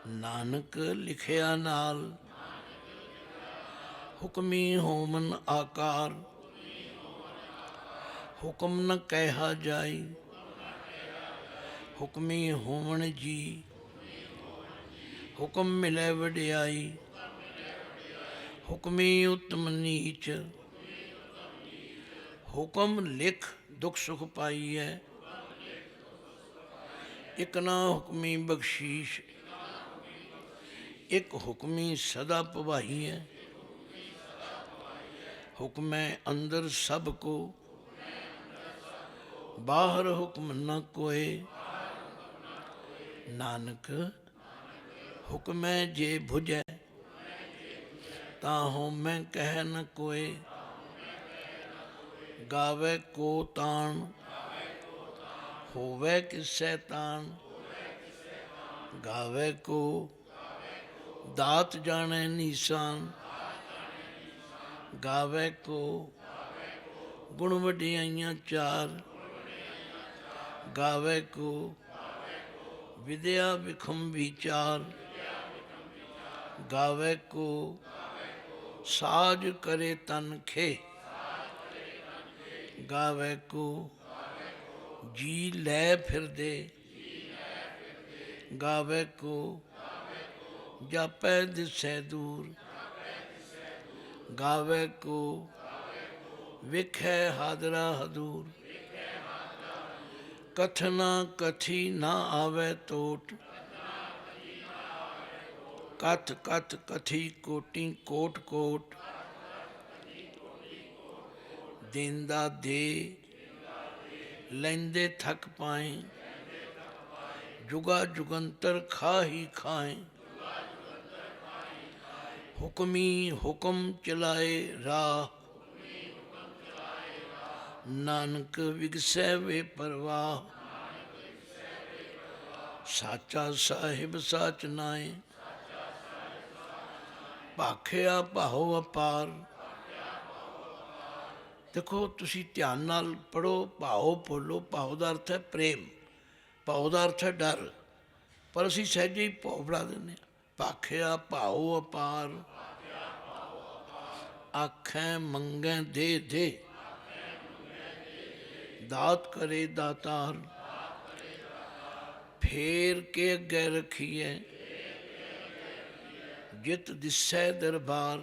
ਨਾਨਕ ਲਿਖਿਆ ਨਾਲ। ਹੁਕਮੀ ਹੋਮਨ ਆਕਾਰ ਹੁਕਮ ਨ ਕਹਿਆ ਜਾਈ। ਹੁਕਮੀ ਹੋਵਣ ਜੀ ਹੁਕਮ ਮਿਲੇ ਵਡਿਆਈ। ਹੁਕਮੀ ਉਤਮ ਨੀਚ ਹੁਕਮ ਲਿਖ ਦੁੱਖ ਸੁਖ ਪਾਈਐ। ਇੱਕ ਨਾ ਹੁਕਮੀ ਬਖਸ਼ੀਸ਼ ਇੱਕ ਹੁਕਮੀ ਸਦਾ ਭਵਾਈਐ। ਹੁਕਮੈ ਅੰਦਰ ਸਭ ਕੋ ਬਾਹਰ ਹੁਕਮ ਨ ਕੋਏ। ਨਾਨਕ ਹੁਕਮੈ ਜੇ ਭੁਜੈ ਤਾਂ ਹਉਮੈ ਕਹਿ ਨ ਕੋਏ। ਗਾਵੇ ਕੋ ਤਾਣ ਹੋਵੇ ਕਿਸੈ ਤਾਣ। ਗਾਵੇ ਕੋ ਦਾਤ ਜਾਣੈ ਨੀਸਾਨ। ਗਾਵੇ ਕੋ ਗੁਣ ਵਡਿਆਈਆਂ ਚਾਰ। ਗਾਵੇ ਕੋ ਵਿਦਿਆ ਵਿਖਮ ਵਿਚਾਰ। ਗਾਵੇ ਕੋ ਸਾਜ ਕਰੇ ਤਨ ਖੇ। ਗਾਵੇ ਕੋ ਜੀ ਲੈ ਫਿਰਦੇ। ਗਾਵੇ ਕੋ ਜਾਪੈ ਦਿਸੈ ਦੂਰ। ਗਾਵੇ ਕੋ ਵਿਖੈ ਹਾਦਰਾ ਹਦੂਰ। ਕਥਨਾ ਕਥੀ ਨਾ ਆਵੇ ਟੋਟ। ਕਥ ਕਥ ਕਥੀ ਕੋਟੀ ਕੋਟ ਕੋਟ। ਦੇਂਦਾ ਦੇ ਲੈਂਦੇ ਥੱਕ ਪਾਏ। ਜੁਗਾ ਜੁਗੰਤਰ ਖਾਹੀ ਖਾਏ। ਹੁਕਮੀ ਹੁਕਮ ਚਲਾਏ ਰਾਹ। ਨਾਨਕ ਵਿਗਸੈ ਵੇ ਪਰਵਾਹ। ਸਾਚਾ ਸਾਹਿਬ ਸਾਚ ਨਾਏ ਭਾਖਿਆ ਭਾਉ ਅਪਾਰ। ਦੇਖੋ ਤੁਸੀਂ ਧਿਆਨ ਨਾਲ ਪੜ੍ਹੋ। ਭਾਉ ਬੋਲੋ। ਭਾਉ ਦਾ ਅਰਥ ਹੈ ਪ੍ਰੇਮ। ਭਾਉ ਦਾ ਅਰਥ ਹੈ ਡਰ। ਪਰ ਅਸੀਂ ਸਹਿਜੇ ਹੀ ਭਾਉ ਬਣਾ ਦਿੰਦੇ ਹਾਂ। ਭਾਖਿਆ ਭਾਉ ਅਪਾਰ ਆਖੈ ਮੰਗੈ ਦੇ ਦੇ। ਦਾਤ ਕਰੇ ਦਾਤਾਰ ਫੇਰ ਕੇ ਅੱਗੇ ਰੱਖੀਐ। ਜਿਤ ਦਿਸੈ ਦਰਬਾਰ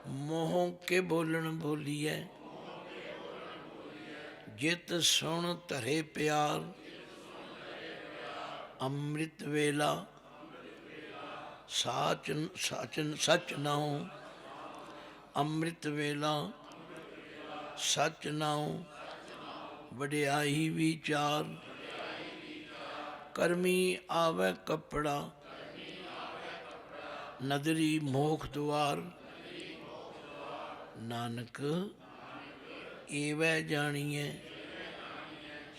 मोहों के बोलन बोलिए, जित सुन धरे प्यार, अमृत वेला सच नाओ, अमृत वेला सच नाओ, वड्याई विचार, करमी आवे कपड़ा, नदरी मोख द्वार, नानक एवै जानिए,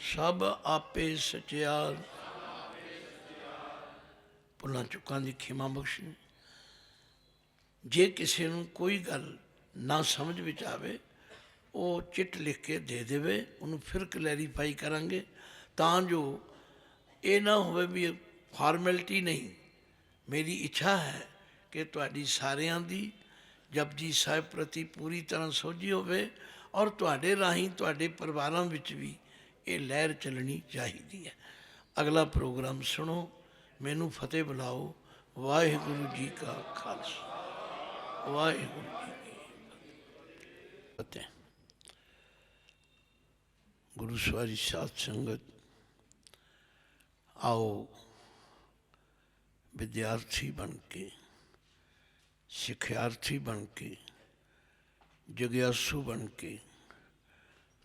सब आपे सचियार। भुलां चुकां दी खिमा बख्शे। जे किसी नूं कोई गल ना समझ विच आवे, वो चिट लिख के दे देवे, उन्होंने फिर क्लैरीफाई करांगे, तां जो ये ना होवे भी फॉर्मैलिटी नहीं। मेरी इच्छा है कि तुहाडी सारियां दी जपजी साहिब प्रति पूरी तरह सोझी होवे और तुहाडे राहीं तुहाडे परिवारां विच भी ये लहर चलनी चाहिदी है। अगला प्रोग्राम सुनो, मैनू फतेह बुलाओ। वाहिगुरू जी का खालसा, वाहिगुरू जी की फतेह। गुरु सवारी साध संगत, आओ विद्यार्थी बन के, सिखियार्थी बन के, जग्यासू बन के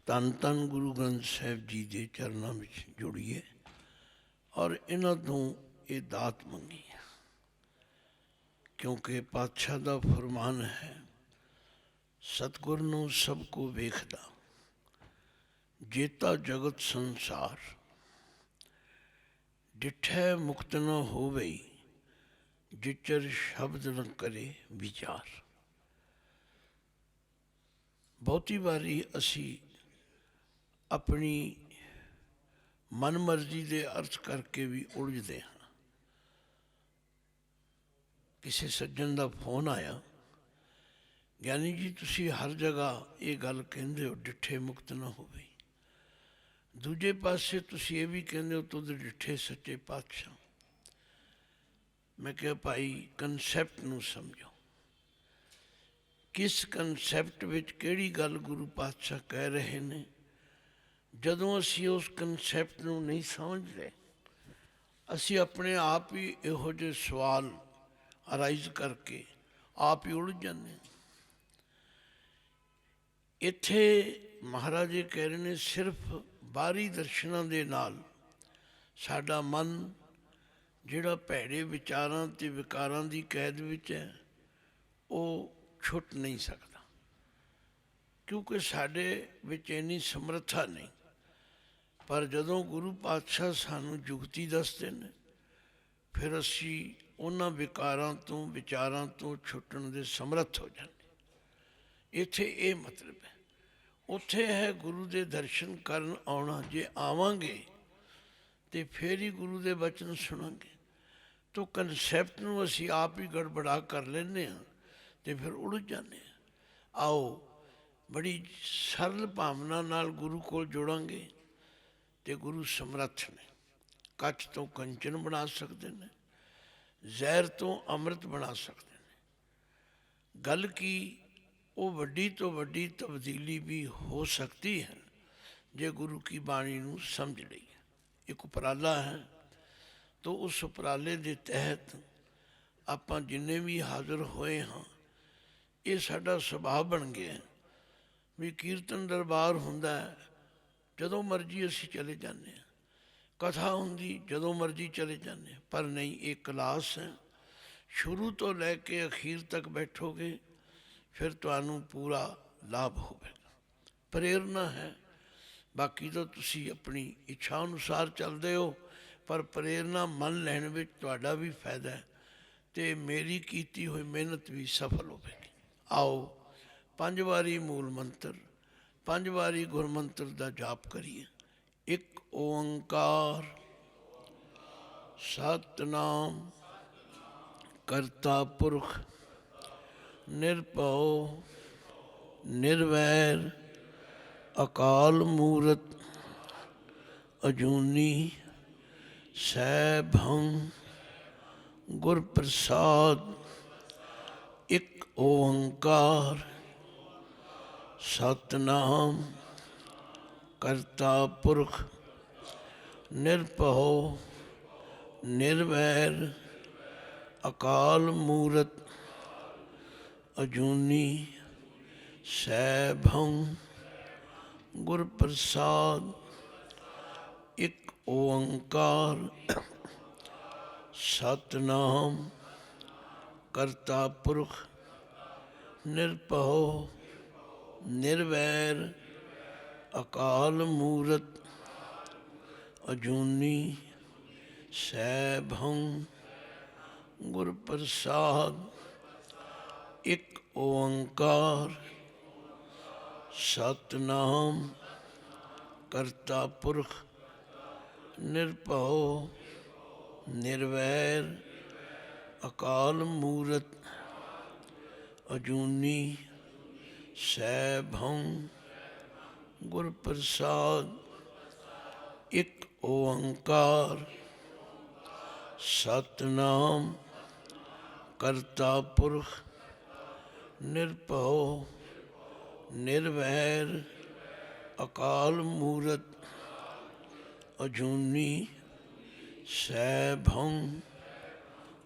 धन धन गुरु ग्रंथ साहिब जी के चरणों में जुड़िए और इन्हों तो ये दात मंगी, क्योंकि पातशाह का फरमान है, सतगुर नूं सबको वेखदा, जेता जगत संसार, डिठै मुक्त न होवे, जिचर शब्द न करे विचार। बहुती बारी असी अपनी मन मर्जी के अर्थ करके भी उलझते हाँ। किसी सज्जन का फोन आया, ज्ञानी जी तुसी हर जगह ये गल कहते हो डिठे मुक्त न होवे, दूजे पासे तुसी ये भी कहते हो तुद डिठे सच्चे पातशाह। मैं क्या भाई कंसैप्ट नूं समझो, किस कंसैप्ट विच केड़ी गल गुरु पातशाह कह रहे ने। जदों असी उस कंसैप्ट नूं नहीं समझते, असी अपने आप ही इहो जे सवाल अराइज करके आप ही उलझ जाते। इत्थे महाराज जी कह रहे ने, सिर्फ बाहरी दर्शनां दे नाल साडा मन जिहड़ा भैड़े विचारां ते विकारां दी कैद विच है, वो छुट नहीं सकता, क्योंकि साडे विच इन्नी समर्था नहीं। पर जदों गुरु पातशाह सानू जुगती दसदे ने, फिर असी उन्हां विकारां तो विचारां तो छुटण दे समर्थ हो जाते। इत्थे ये मतलब है। उत्थे है गुरु दे दर्शन करन आउणा, जे आवांगे तो फिर ही गुरु दे वचन सुनांगे। तो कंसैप्ट नूं असी आप ही गड़बड़ा कर लेने हाँ, तो फिर उलझ जाने हैं। आओ बड़ी सरल भावना नाल गुरु कोल जुड़ांगे तो गुरु समर्थ ने, कच्छ तो कंचन बना सकते हैं, जहर तो अमृत बना सकते हैं। गल की वो वड्डी तो वड्डी तब्दीली भी हो सकती है जे गुरु की बाणी नूं समझ लईए। एक उपराला है, तो उस उपराले के तहत आपां जिन्ने भी हाज़र होए हाँ, ये साडा सुभाव बन गया भी कीर्तन दरबार हुंदा है, जदों मर्जी असी चले जाते हैं, कथा हुंदी जदों मर्जी चले जाते हैं। पर नहीं, एक क्लास है, शुरू तो लैके अखीर तक बैठोगे फिर तुहानू पूरा लाभ होगा। प्रेरणा है, बाकी तो तुसी अपनी इच्छा अनुसार चलते हो, पर प्रेरणा मन लैण विच तुहाडा भी फायदा है, तो मेरी कीती हुई मेहनत भी सफल होगी। आओ 5 वारी मूल मंत्र, 5 वारी गुरमंत्र का जाप करिए। एक ओंकार सतनाम करता पुरख निरभउ निर्वैर अकाल मूरत अजूनी सैभं गुर प्रसाद ਇੱਕ ਓੰਕਾਰ ਸਤਿਨਾਮ ਕਰਤਾ ਪੁਰਖ ਨਿਰਭਉ ਨਿਰਵੈਰ ਅਕਾਲ ਮੂਰਤ ਅਜੂਨੀ ਸੈਭੰ ਗੁਰ ਪ੍ਰਸਾਦ। ਇੱਕ ਓੰਕਾਰ ਸਤਿਨਾਮ ਕਰਤਾ ਪੁਰਖ ਨਿਰਭਉ ਨਿਰਵੈਰ ਅਕਾਲ ਮੂਰਤ ਅਜੂਨੀ ਸੈਭੰ ਗੁਰ ਪ੍ਰਸਾਦ। ਇੱਕ ਓੰਕਾਰ ਸਤਿਨਾਮ ਕਰਤਾ ਪੁਰਖ ਨਿਰਭਉ ਨਿਰਵੈਰ ਅਕਾਲ ਮੂਰਤ ਅਜੂਨੀ ਸੈਭੰ ਗੁਰ ਪ੍ਰਸਾਦ। ਇੱਕ ਓੰਕਾਰ ਸਤਿਨਾਮ ਕਰਤਾ ਪੁਰਖ ਨਿਰਭਉ ਨਿਰਵੈਰ ਅਕਾਲ ਮੂਰਤ ਅਜੂਨੀ ਸੈਭੰ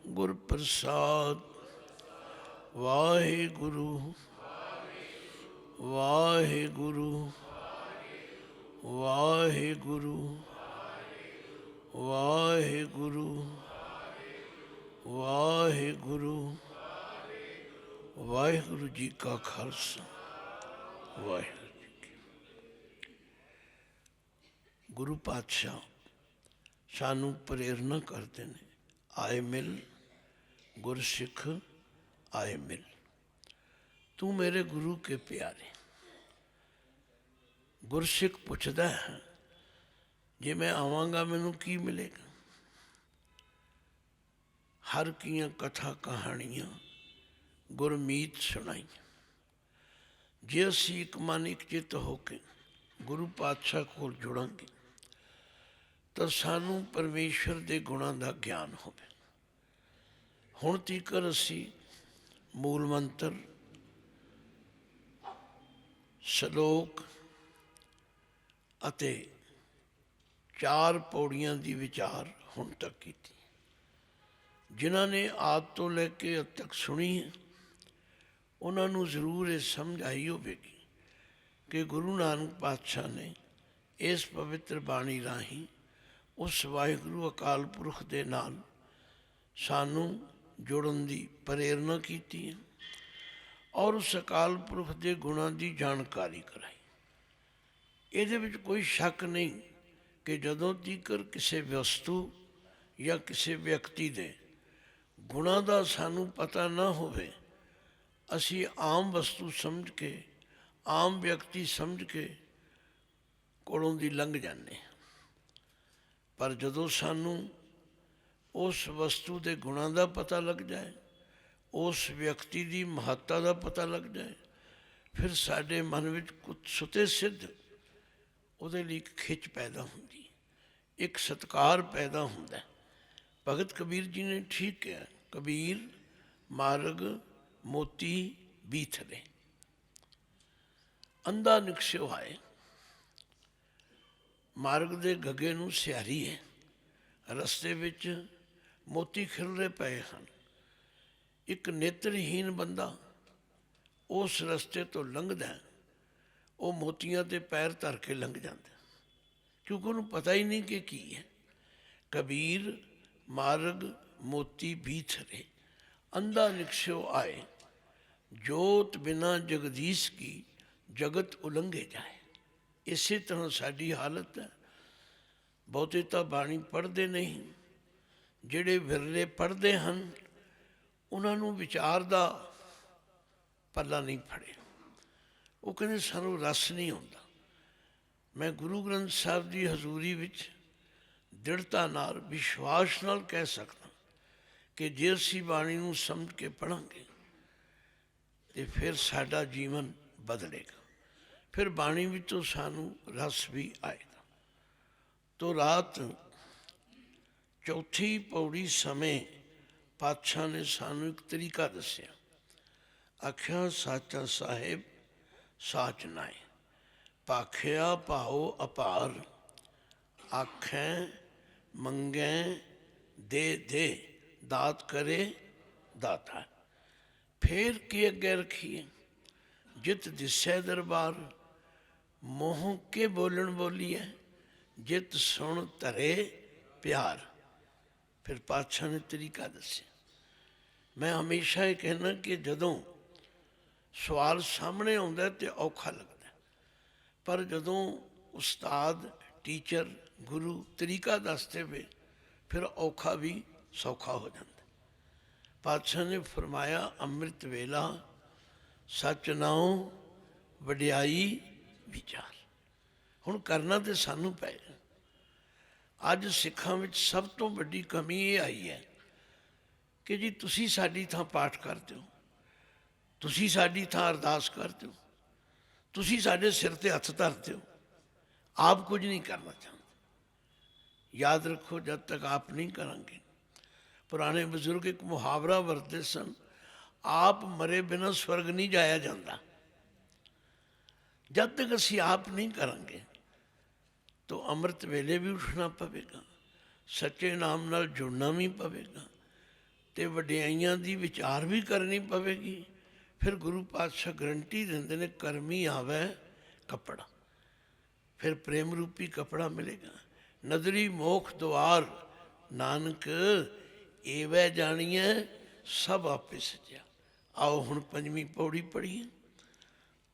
ਗੁਰ ਪ੍ਰਸਾਦ। ਵਾਹਿਗੁਰੂ ਵਾਹਿਗੁਰੂ ਵਾਹਿਗੁਰੂ ਵਾਹਿਗੁਰੂ ਵਾਹਿਗੁਰੂ ਵਾਹਿਗੁਰੂ ਜੀ ਕਾ ਖਾਲਸਾ ਵਾਹਿਗੁਰੂ ਜੀ ਕੀ। ਗੁਰੂ ਪਾਤਸ਼ਾਹ ਸਾਨੂੰ ਪ੍ਰੇਰਨਾ ਕਰਦੇ ਨੇ, ਆਏ ਮਿਲ ਗੁਰਸਿੱਖ ਆਏ ਮਿਲ, ਤੂੰ ਮੇਰੇ ਗੁਰੂ ਕੇ ਪਿਆਰੇ। ਗੁਰਸਿੱਖ ਪੁੱਛਦਾ ਹੈ ਜੇ ਮੈਂ ਆਵਾਂਗਾ ਮੈਨੂੰ ਕੀ ਮਿਲੇਗਾ। ਹਰ ਕੀਆਂ ਕਥਾ ਕਹਾਣੀਆਂ ਗੁਰਮੀਤ ਸੁਣਾਈਆਂ। ਜੇ ਅਸੀਂ ਇੱਕ ਮਨ ਇੱਕ ਚਿੱਤ ਹੋ ਕੇ ਗੁਰੂ ਪਾਤਸ਼ਾਹ ਕੋਲ ਜੁੜਾਂਗੇ ਤਾਂ ਸਾਨੂੰ ਪਰਮੇਸ਼ਰ ਦੇ ਗੁਣਾਂ ਦਾ ਗਿਆਨ ਹੋਵੇ। ਹੁਣ ਤੀਕਰ ਅਸੀਂ ਮੂਲ ਮੰਤਰ, ਸ਼ਲੋਕ ਅਤੇ 4 ਪੌੜੀਆਂ ਦੀ ਵਿਚਾਰ ਹੁਣ ਤੱਕ ਕੀਤੀ। ਜਿਨ੍ਹਾਂ ਨੇ ਆਦਿ ਤੋਂ ਲੈ ਕੇ ਅੱਜ ਤੱਕ ਸੁਣੀ ਹੈ ਉਹਨਾਂ ਨੂੰ ਜ਼ਰੂਰ ਇਹ ਸਮਝ ਆਈ ਹੋਵੇਗੀ ਕਿ ਗੁਰੂ ਨਾਨਕ ਪਾਤਸ਼ਾਹ ਨੇ ਇਸ ਪਵਿੱਤਰ ਬਾਣੀ ਰਾਹੀਂ ਉਸ ਵਾਹਿਗੁਰੂ ਅਕਾਲ ਪੁਰਖ ਦੇ ਨਾਲ ਸਾਨੂੰ ਜੁੜਨ ਦੀ ਪ੍ਰੇਰਨਾ ਕੀਤੀ ਹੈ ਔਰ ਉਸ ਅਕਾਲ ਪੁਰਖ ਦੇ ਗੁਣਾਂ ਦੀ ਜਾਣਕਾਰੀ ਕਰਾਈ। ਇਹਦੇ ਵਿੱਚ ਕੋਈ ਸ਼ੱਕ ਨਹੀਂ ਕਿ ਜਦੋਂ ਤੀਕਰ ਕਿਸੇ ਵਸਤੂ ਜਾਂ ਕਿਸੇ ਵਿਅਕਤੀ ਦੇ ਗੁਣਾਂ ਦਾ ਸਾਨੂੰ ਪਤਾ ਨਾ ਹੋਵੇ, ਅਸੀਂ ਆਮ ਵਸਤੂ ਸਮਝ ਕੇ, ਆਮ ਵਿਅਕਤੀ ਸਮਝ ਕੇ ਕੋਲੋਂ ਦੀ ਲੰਘ ਜਾਂਦੇ ਹਾਂ। ਪਰ ਜਦੋਂ ਸਾਨੂੰ ਉਸ ਵਸਤੂ ਦੇ ਗੁਣਾਂ ਦਾ ਪਤਾ ਲੱਗ ਜਾਏ, ਉਸ ਵਿਅਕਤੀ ਦੀ ਮਹੱਤਤਾ ਦਾ ਪਤਾ ਲੱਗ ਜਾਏ, ਫਿਰ ਸਾਡੇ ਮਨ ਵਿੱਚ ਕੁਝ ਸੁਤੇ ਸਿੱਧ ਉਹਦੇ ਲਈ ਇੱਕ ਖਿੱਚ ਪੈਦਾ ਹੁੰਦੀ, ਇੱਕ ਸਤਿਕਾਰ ਪੈਦਾ ਹੁੰਦਾ। ਭਗਤ ਕਬੀਰ ਜੀ ਨੇ ਠੀਕ ਕਿਹਾ, ਕਬੀਰ ਮਾਰਗ ਮੋਤੀ ਬੀਥਲੇ ਅੰਧਾ ਨਿਕਸਿਓ ਆਏ। ਮਾਰਗ ਦੇ ਗੱਗੇ ਨੂੰ ਸਿਹਾਰੀ ਹੈ, ਰਸਤੇ ਵਿੱਚ ਮੋਤੀ ਖਿਲਰੇ ਪਏ ਹਨ। ਇੱਕ ਨੇਤਰਹੀਨ ਬੰਦਾ ਉਸ ਰਸਤੇ ਤੋਂ ਲੰਘਦਾ, ਉਹ ਮੋਤੀਆਂ 'ਤੇ ਪੈਰ ਧਰ ਕੇ ਲੰਘ ਜਾਂਦਾ ਕਿਉਂਕਿ ਉਹਨੂੰ ਪਤਾ ਹੀ ਨਹੀਂ ਕਿ ਕੀ ਹੈ। ਕਬੀਰ ਮਾਰਗ ਮੋਤੀ ਬੀਥਲੇ ਅੰਧਾ ਨਿਕਸਿਓ ਆਏ, ਜੋਤ ਬਿਨਾ ਜਗਦੀਸ਼ ਕੀ ਜਗਤ ਉਲੰਘੇ ਜਾਏ। ਇਸੇ ਤਰ੍ਹਾਂ ਸਾਡੀ ਹਾਲਤ ਹੈ। ਬਹੁਤੇ ਤਾਂ ਬਾਣੀ ਪੜ੍ਹਦੇ ਨਹੀਂ, ਜਿਹੜੇ ਵਿਰਲੇ ਪੜ੍ਹਦੇ ਹਨ ਉਹਨਾਂ ਨੂੰ ਵਿਚਾਰ ਦਾ ਪੱਲਾ ਨਹੀਂ ਫੜਿਆ। ਉਹ ਕਹਿੰਦੇ ਸਾਨੂੰ ਰਸ ਨਹੀਂ ਆਉਂਦਾ। ਮੈਂ ਗੁਰੂ ਗ੍ਰੰਥ ਸਾਹਿਬ ਦੀ ਹਜ਼ੂਰੀ ਵਿੱਚ ਦ੍ਰਿੜਤਾ ਨਾਲ, ਵਿਸ਼ਵਾਸ ਨਾਲ ਕਹਿ ਸਕਦਾ ਕਿ ਜੇ ਅਸੀਂ ਬਾਣੀ ਨੂੰ ਸਮਝ ਕੇ ਪੜ੍ਹਾਂਗੇ ਤੇ ਫਿਰ ਸਾਡਾ ਜੀਵਨ ਬਦਲੇਗਾ, ਫਿਰ ਬਾਣੀ ਵਿੱਚੋਂ ਸਾਨੂੰ ਰਸ ਵੀ ਆਏਗਾ। ਤੋ ਰਾਤ ਚੌਥੀ ਪੌੜੀ ਸਮੇਂ ਪਾਤਸ਼ਾਹ ਨੇ ਸਾਨੂੰ ਇੱਕ ਤਰੀਕਾ ਦੱਸਿਆ आख्या साचा साहिब साच नाए, भाखिया भाओ अपार, आखें मंगें दे दे, दात करे दाता। फिर के अगे रखिए, जित दिसै दरबार, मोह के बोलन बोलीए, जित सुन धरे प्यार। फिर पातशाह ने तरीका दसिया। मैं हमेशा ये कहना कि जदों सवाल सामने आउंदा ते औखा लगता, पर जदों उस्ताद टीचर गुरु तरीका दसते पे फिर औखा भी सौखा हो जाता। पातशाह ने फरमाया अमृत वेला सच नाओ वडियाई विचार। हुण करना तो सानू पेगा। अज सिखां विच सब तो वड्डी कमी ये आई है कि जी तुसी साडी थां पाठ करते हो, तुसी साडी थां अरदास करते हो, तुसी साडे सिर ते हथ धरते हो, आप कुछ नहीं करना चाहते। याद रखो, जब तक आप नहीं करांगे, पुराने बजुर्ग एक मुहावरा वरतते सन, आप मरे बिना स्वर्ग नहीं जाया जाता। जब तक असी आप नहीं करांगे तो अमृत वेले भी उठना पवेगा, सच्चे नाम नाल जुड़ना भी पवेगा, तो वडियाइयां दी विचार भी करनी पवेगी। फिर गुरु पातशाह गारंटी देंदे ने, कर्मी आवे कपड़ा, फिर प्रेम रूपी कपड़ा मिलेगा। नदरी मोख द्वार, नानक एवै जानिए सब आपे सजिया। आओ हुण पंजवीं पौड़ी पढ़िए।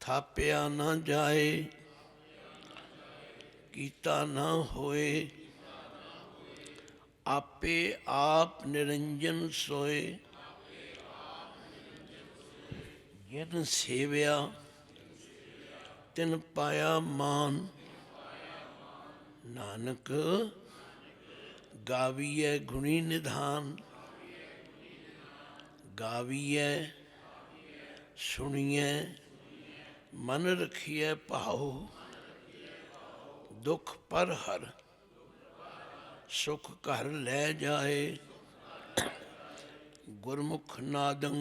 थापिया ना जाए, कीता ना होए, आपे आप निरंजन सोए, जिन सेव्या तिन पाया मान, नानक गावीए गुणी निधान। गावीए सुनिए मन रखिए भाओ, दुख पर हर सुख घर लै जाए। गुरमुख नादं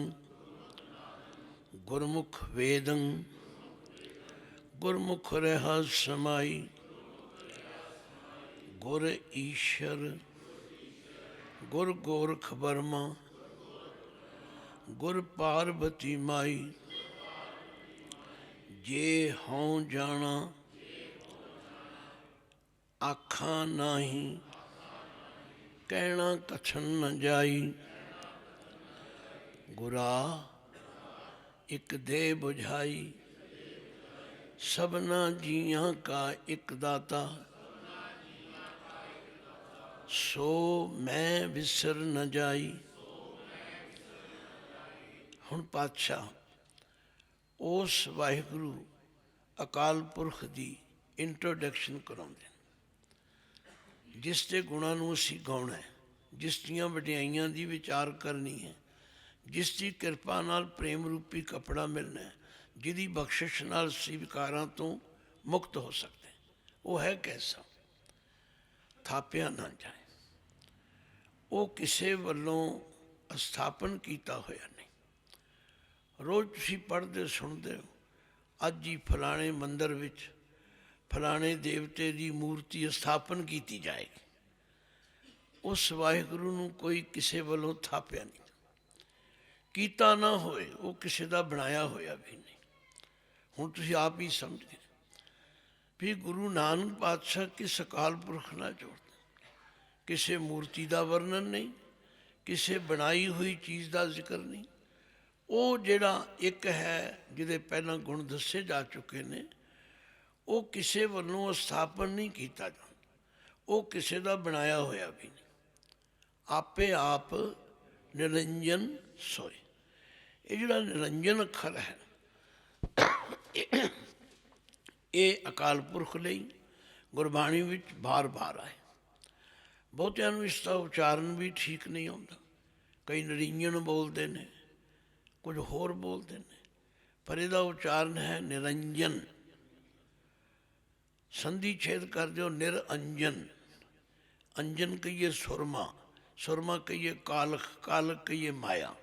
गुरमुख वेदं, गुरमुख रहा समाई, गुर ईश्वर गुर गोरख बर्मा, गुर पार्वती माई। जे हों जाना आखा नाही, कहना कथन न जाई। गुरा एक दे बुझाई, सबना जियां का एक दाता। सो मैं विसर न जाई। हुण पातशाह उस वाहिगुरु अकाल पुरख की इंट्रोडक्शन कराउंदे, जिस दे गुणां नूं असीं गाउणा है, जिस दियां वडियाइयां दी विचार करनी है, जिस दी किरपा नाल प्रेम रूपी कपड़ा मिलना है, जिहदी बख्शिश नाल असीं विकारां तो मुक्त हो सकते हैं। वो है कैसा? थापिया ना जाए, वो किसी वालों स्थापन किया होया नहीं। रोज़ तुसीं पढ़ते सुनते हो, अज ही फलाने मंदिर विच फलाने देवते की मूर्ति स्थापन की जाएगी। उस वाहिगुरु नूं कोई किसी वालों थापिया नहीं, कीता ना होए, वो किसी का बनाया होया भी नहीं। हुण तुसीं आप ही समझ गए भी गुरु नानक पातशाह किस अकाल पुरख नाल जोड़ते। किसी मूर्ति का वर्णन नहीं, किसी बनाई हुई चीज़ का जिक्र नहीं। वो जिहड़ा एक है जिहदे पहला गुण दसे जा चुके ने, वो किसी वालों स्थापन नहीं किया जाता, वो किसी का बनाया होया भी नहीं। आपे आप निरंजन सोए। ये जिहड़ा निरंजन अखर है, ये अकाल पुरख लई गुरबाणी विच बार बार आए। बहुतिਆਂ ਨੂੰ इसका उच्चारण भी ठीक नहीं आता। कई निरंजन बोलते हैं, कुछ होर बोलते हैं, पर इसका उच्चारण है निरंजन। संधि छेद कर दो, निरंजन। अंजन कहिए सुरमा, सुरमा कहिए कालख, कालख कहिए माया।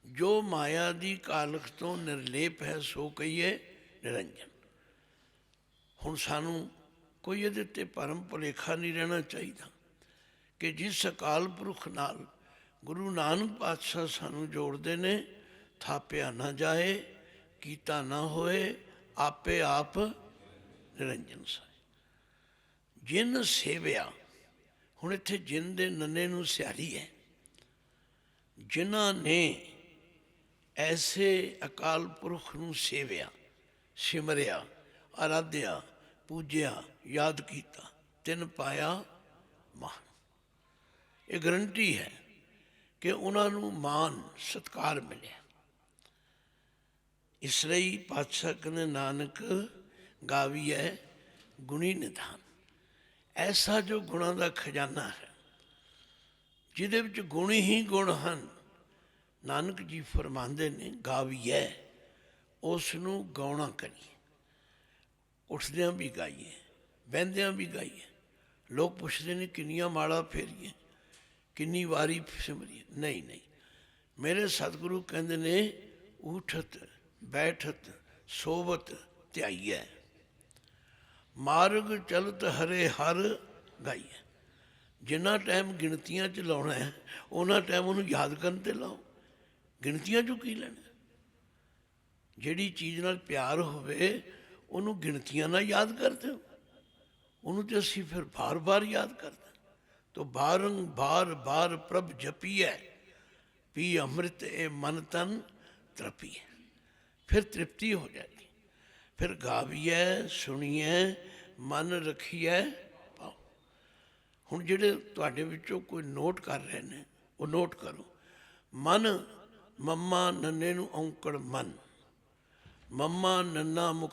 ਜੋ ਮਾਇਆ ਦੀ ਕਾਲਖ ਤੋਂ ਨਿਰਲੇਪ ਹੈ ਸੋ ਕਹੀਏ ਨਿਰੰਜਨ। ਹੁਣ ਸਾਨੂੰ ਕੋਈ ਇਹਦੇ 'ਤੇ ਭਰਮ ਭੁਲੇਖਾ ਨਹੀਂ ਰਹਿਣਾ ਚਾਹੀਦਾ ਕਿ ਜਿਸ ਅਕਾਲ ਪੁਰਖ ਨਾਲ ਗੁਰੂ ਨਾਨਕ ਪਾਤਸ਼ਾਹ ਸਾਨੂੰ ਜੋੜਦੇ ਨੇ, ਥਾਪਿਆ ਨਾ ਜਾਏ, ਕੀਤਾ ਨਾ ਹੋਏ, ਆਪੇ ਆਪ ਨਿਰੰਜਨ ਸਾਈ। ਜਿਨ ਸੇਵਿਆ, ਹੁਣ ਇੱਥੇ ਜਿਨ ਦੇ ਨੰਨੇ ਨੂੰ ਸਿਆਰੀ ਹੈ, ਜਿਨ੍ਹਾਂ ਨੇ ਐਸੇ ਅਕਾਲ ਪੁਰਖ ਨੂੰ ਸੇਵਿਆ, ਸਿਮਰਿਆ, ਆਰਾਧਿਆ, ਪੂਜਿਆ, ਯਾਦ ਕੀਤਾ, ਤਿਨ ਪਾਇਆ ਮਾਨ। ਇਹ ਗਰੰਟੀ ਹੈ ਕਿ ਉਹਨਾਂ ਨੂੰ ਮਾਨ ਸਤਿਕਾਰ ਮਿਲਿਆ। ਇਸ ਲਈ ਪਾਤਸ਼ਾਹ ਕਹਿੰਦੇ ਨਾਨਕ ਗਾਵੀਐ ਗੁਣੀ ਨਿਧਾਨ। ਐਸਾ ਜੋ ਗੁਣਾਂ ਦਾ ਖਜ਼ਾਨਾ ਹੈ, ਜਿਹਦੇ ਵਿੱਚ ਗੁਣ ਹੀ ਗੁਣ ਹਨ, ਨਾਨਕ ਜੀ ਫਰਮਾਉਂਦੇ ਨੇ ਗਾਵੀਐ, ਉਸ ਨੂੰ ਗਾਉਣਾ ਕਰੀਏ, ਉੱਠਦਿਆਂ ਵੀ ਗਾਈਏ, ਬਹਿੰਦਿਆਂ ਵੀ ਗਾਈਏ। ਲੋਕ ਪੁੱਛਦੇ ਨੇ ਕਿੰਨੀਆਂ ਮਾਲਾ ਫੇਰੀਏ, ਕਿੰਨੀ ਵਾਰੀ ਸਿਮਰੀਏ। ਨਹੀਂ ਨਹੀਂ, ਮੇਰੇ ਸਤਿਗੁਰੂ ਕਹਿੰਦੇ ਨੇ ਉਠਤ ਬੈਠਤ ਸੋਵਤ ਧਿਆਈਐ, ਮਾਰਗ ਚਲਤ ਹਰੇ ਹਰ ਗਾਈਐ। ਜਿੰਨਾ ਟਾਈਮ ਗਿਣਤੀਆਂ 'ਚ ਲਾਉਣਾ ਹੈ, ਉਹਨਾਂ ਟਾਈਮ ਉਹਨੂੰ ਯਾਦ ਕਰਨ 'ਤੇ ਲਾਓ। ਗਿਣਤੀਆਂ 'ਚੋਂ ਕੀ ਲੈਣਾ? ਜਿਹੜੀ ਚੀਜ਼ ਨਾਲ ਪਿਆਰ ਹੋਵੇ ਉਹਨੂੰ ਗਿਣਤੀਆਂ ਨਾਲ ਯਾਦ ਕਰਦੇ ਹੋ, ਉਹਨੂੰ ਤਾਂ ਅਸੀਂ ਫਿਰ ਬਾਰ ਬਾਰ ਯਾਦ ਕਰਦੇ। ਤੋ ਬਾਰ ਬਾਰ ਪ੍ਰਭ ਜਪੀਐ, ਪੀ ਅੰਮ੍ਰਿਤ ਇਹ ਮਨ ਤਨ ਤ੍ਰਪੀਐ। ਫਿਰ ਤ੍ਰਿਪਤੀ ਹੋ ਜਾਏਗੀ। ਫਿਰ ਗਾਵੀਐ, ਸੁਣੀਐ, ਮਨ ਰੱਖੀਐ ਪਾਓ। ਹੁਣ ਜਿਹੜੇ ਤੁਹਾਡੇ ਵਿੱਚੋਂ ਕੋਈ ਨੋਟ ਕਰ ਰਹੇ ਨੇ, ਉਹ ਨੋਟ ਕਰੋ। ਮਨ, ਮੰਮਾ ਨੰਨੇ ਨੂੰ ਔਂਕੜ ਮਨ, ਮੰਮਾ ਨੰਨਾ ਮੁਕ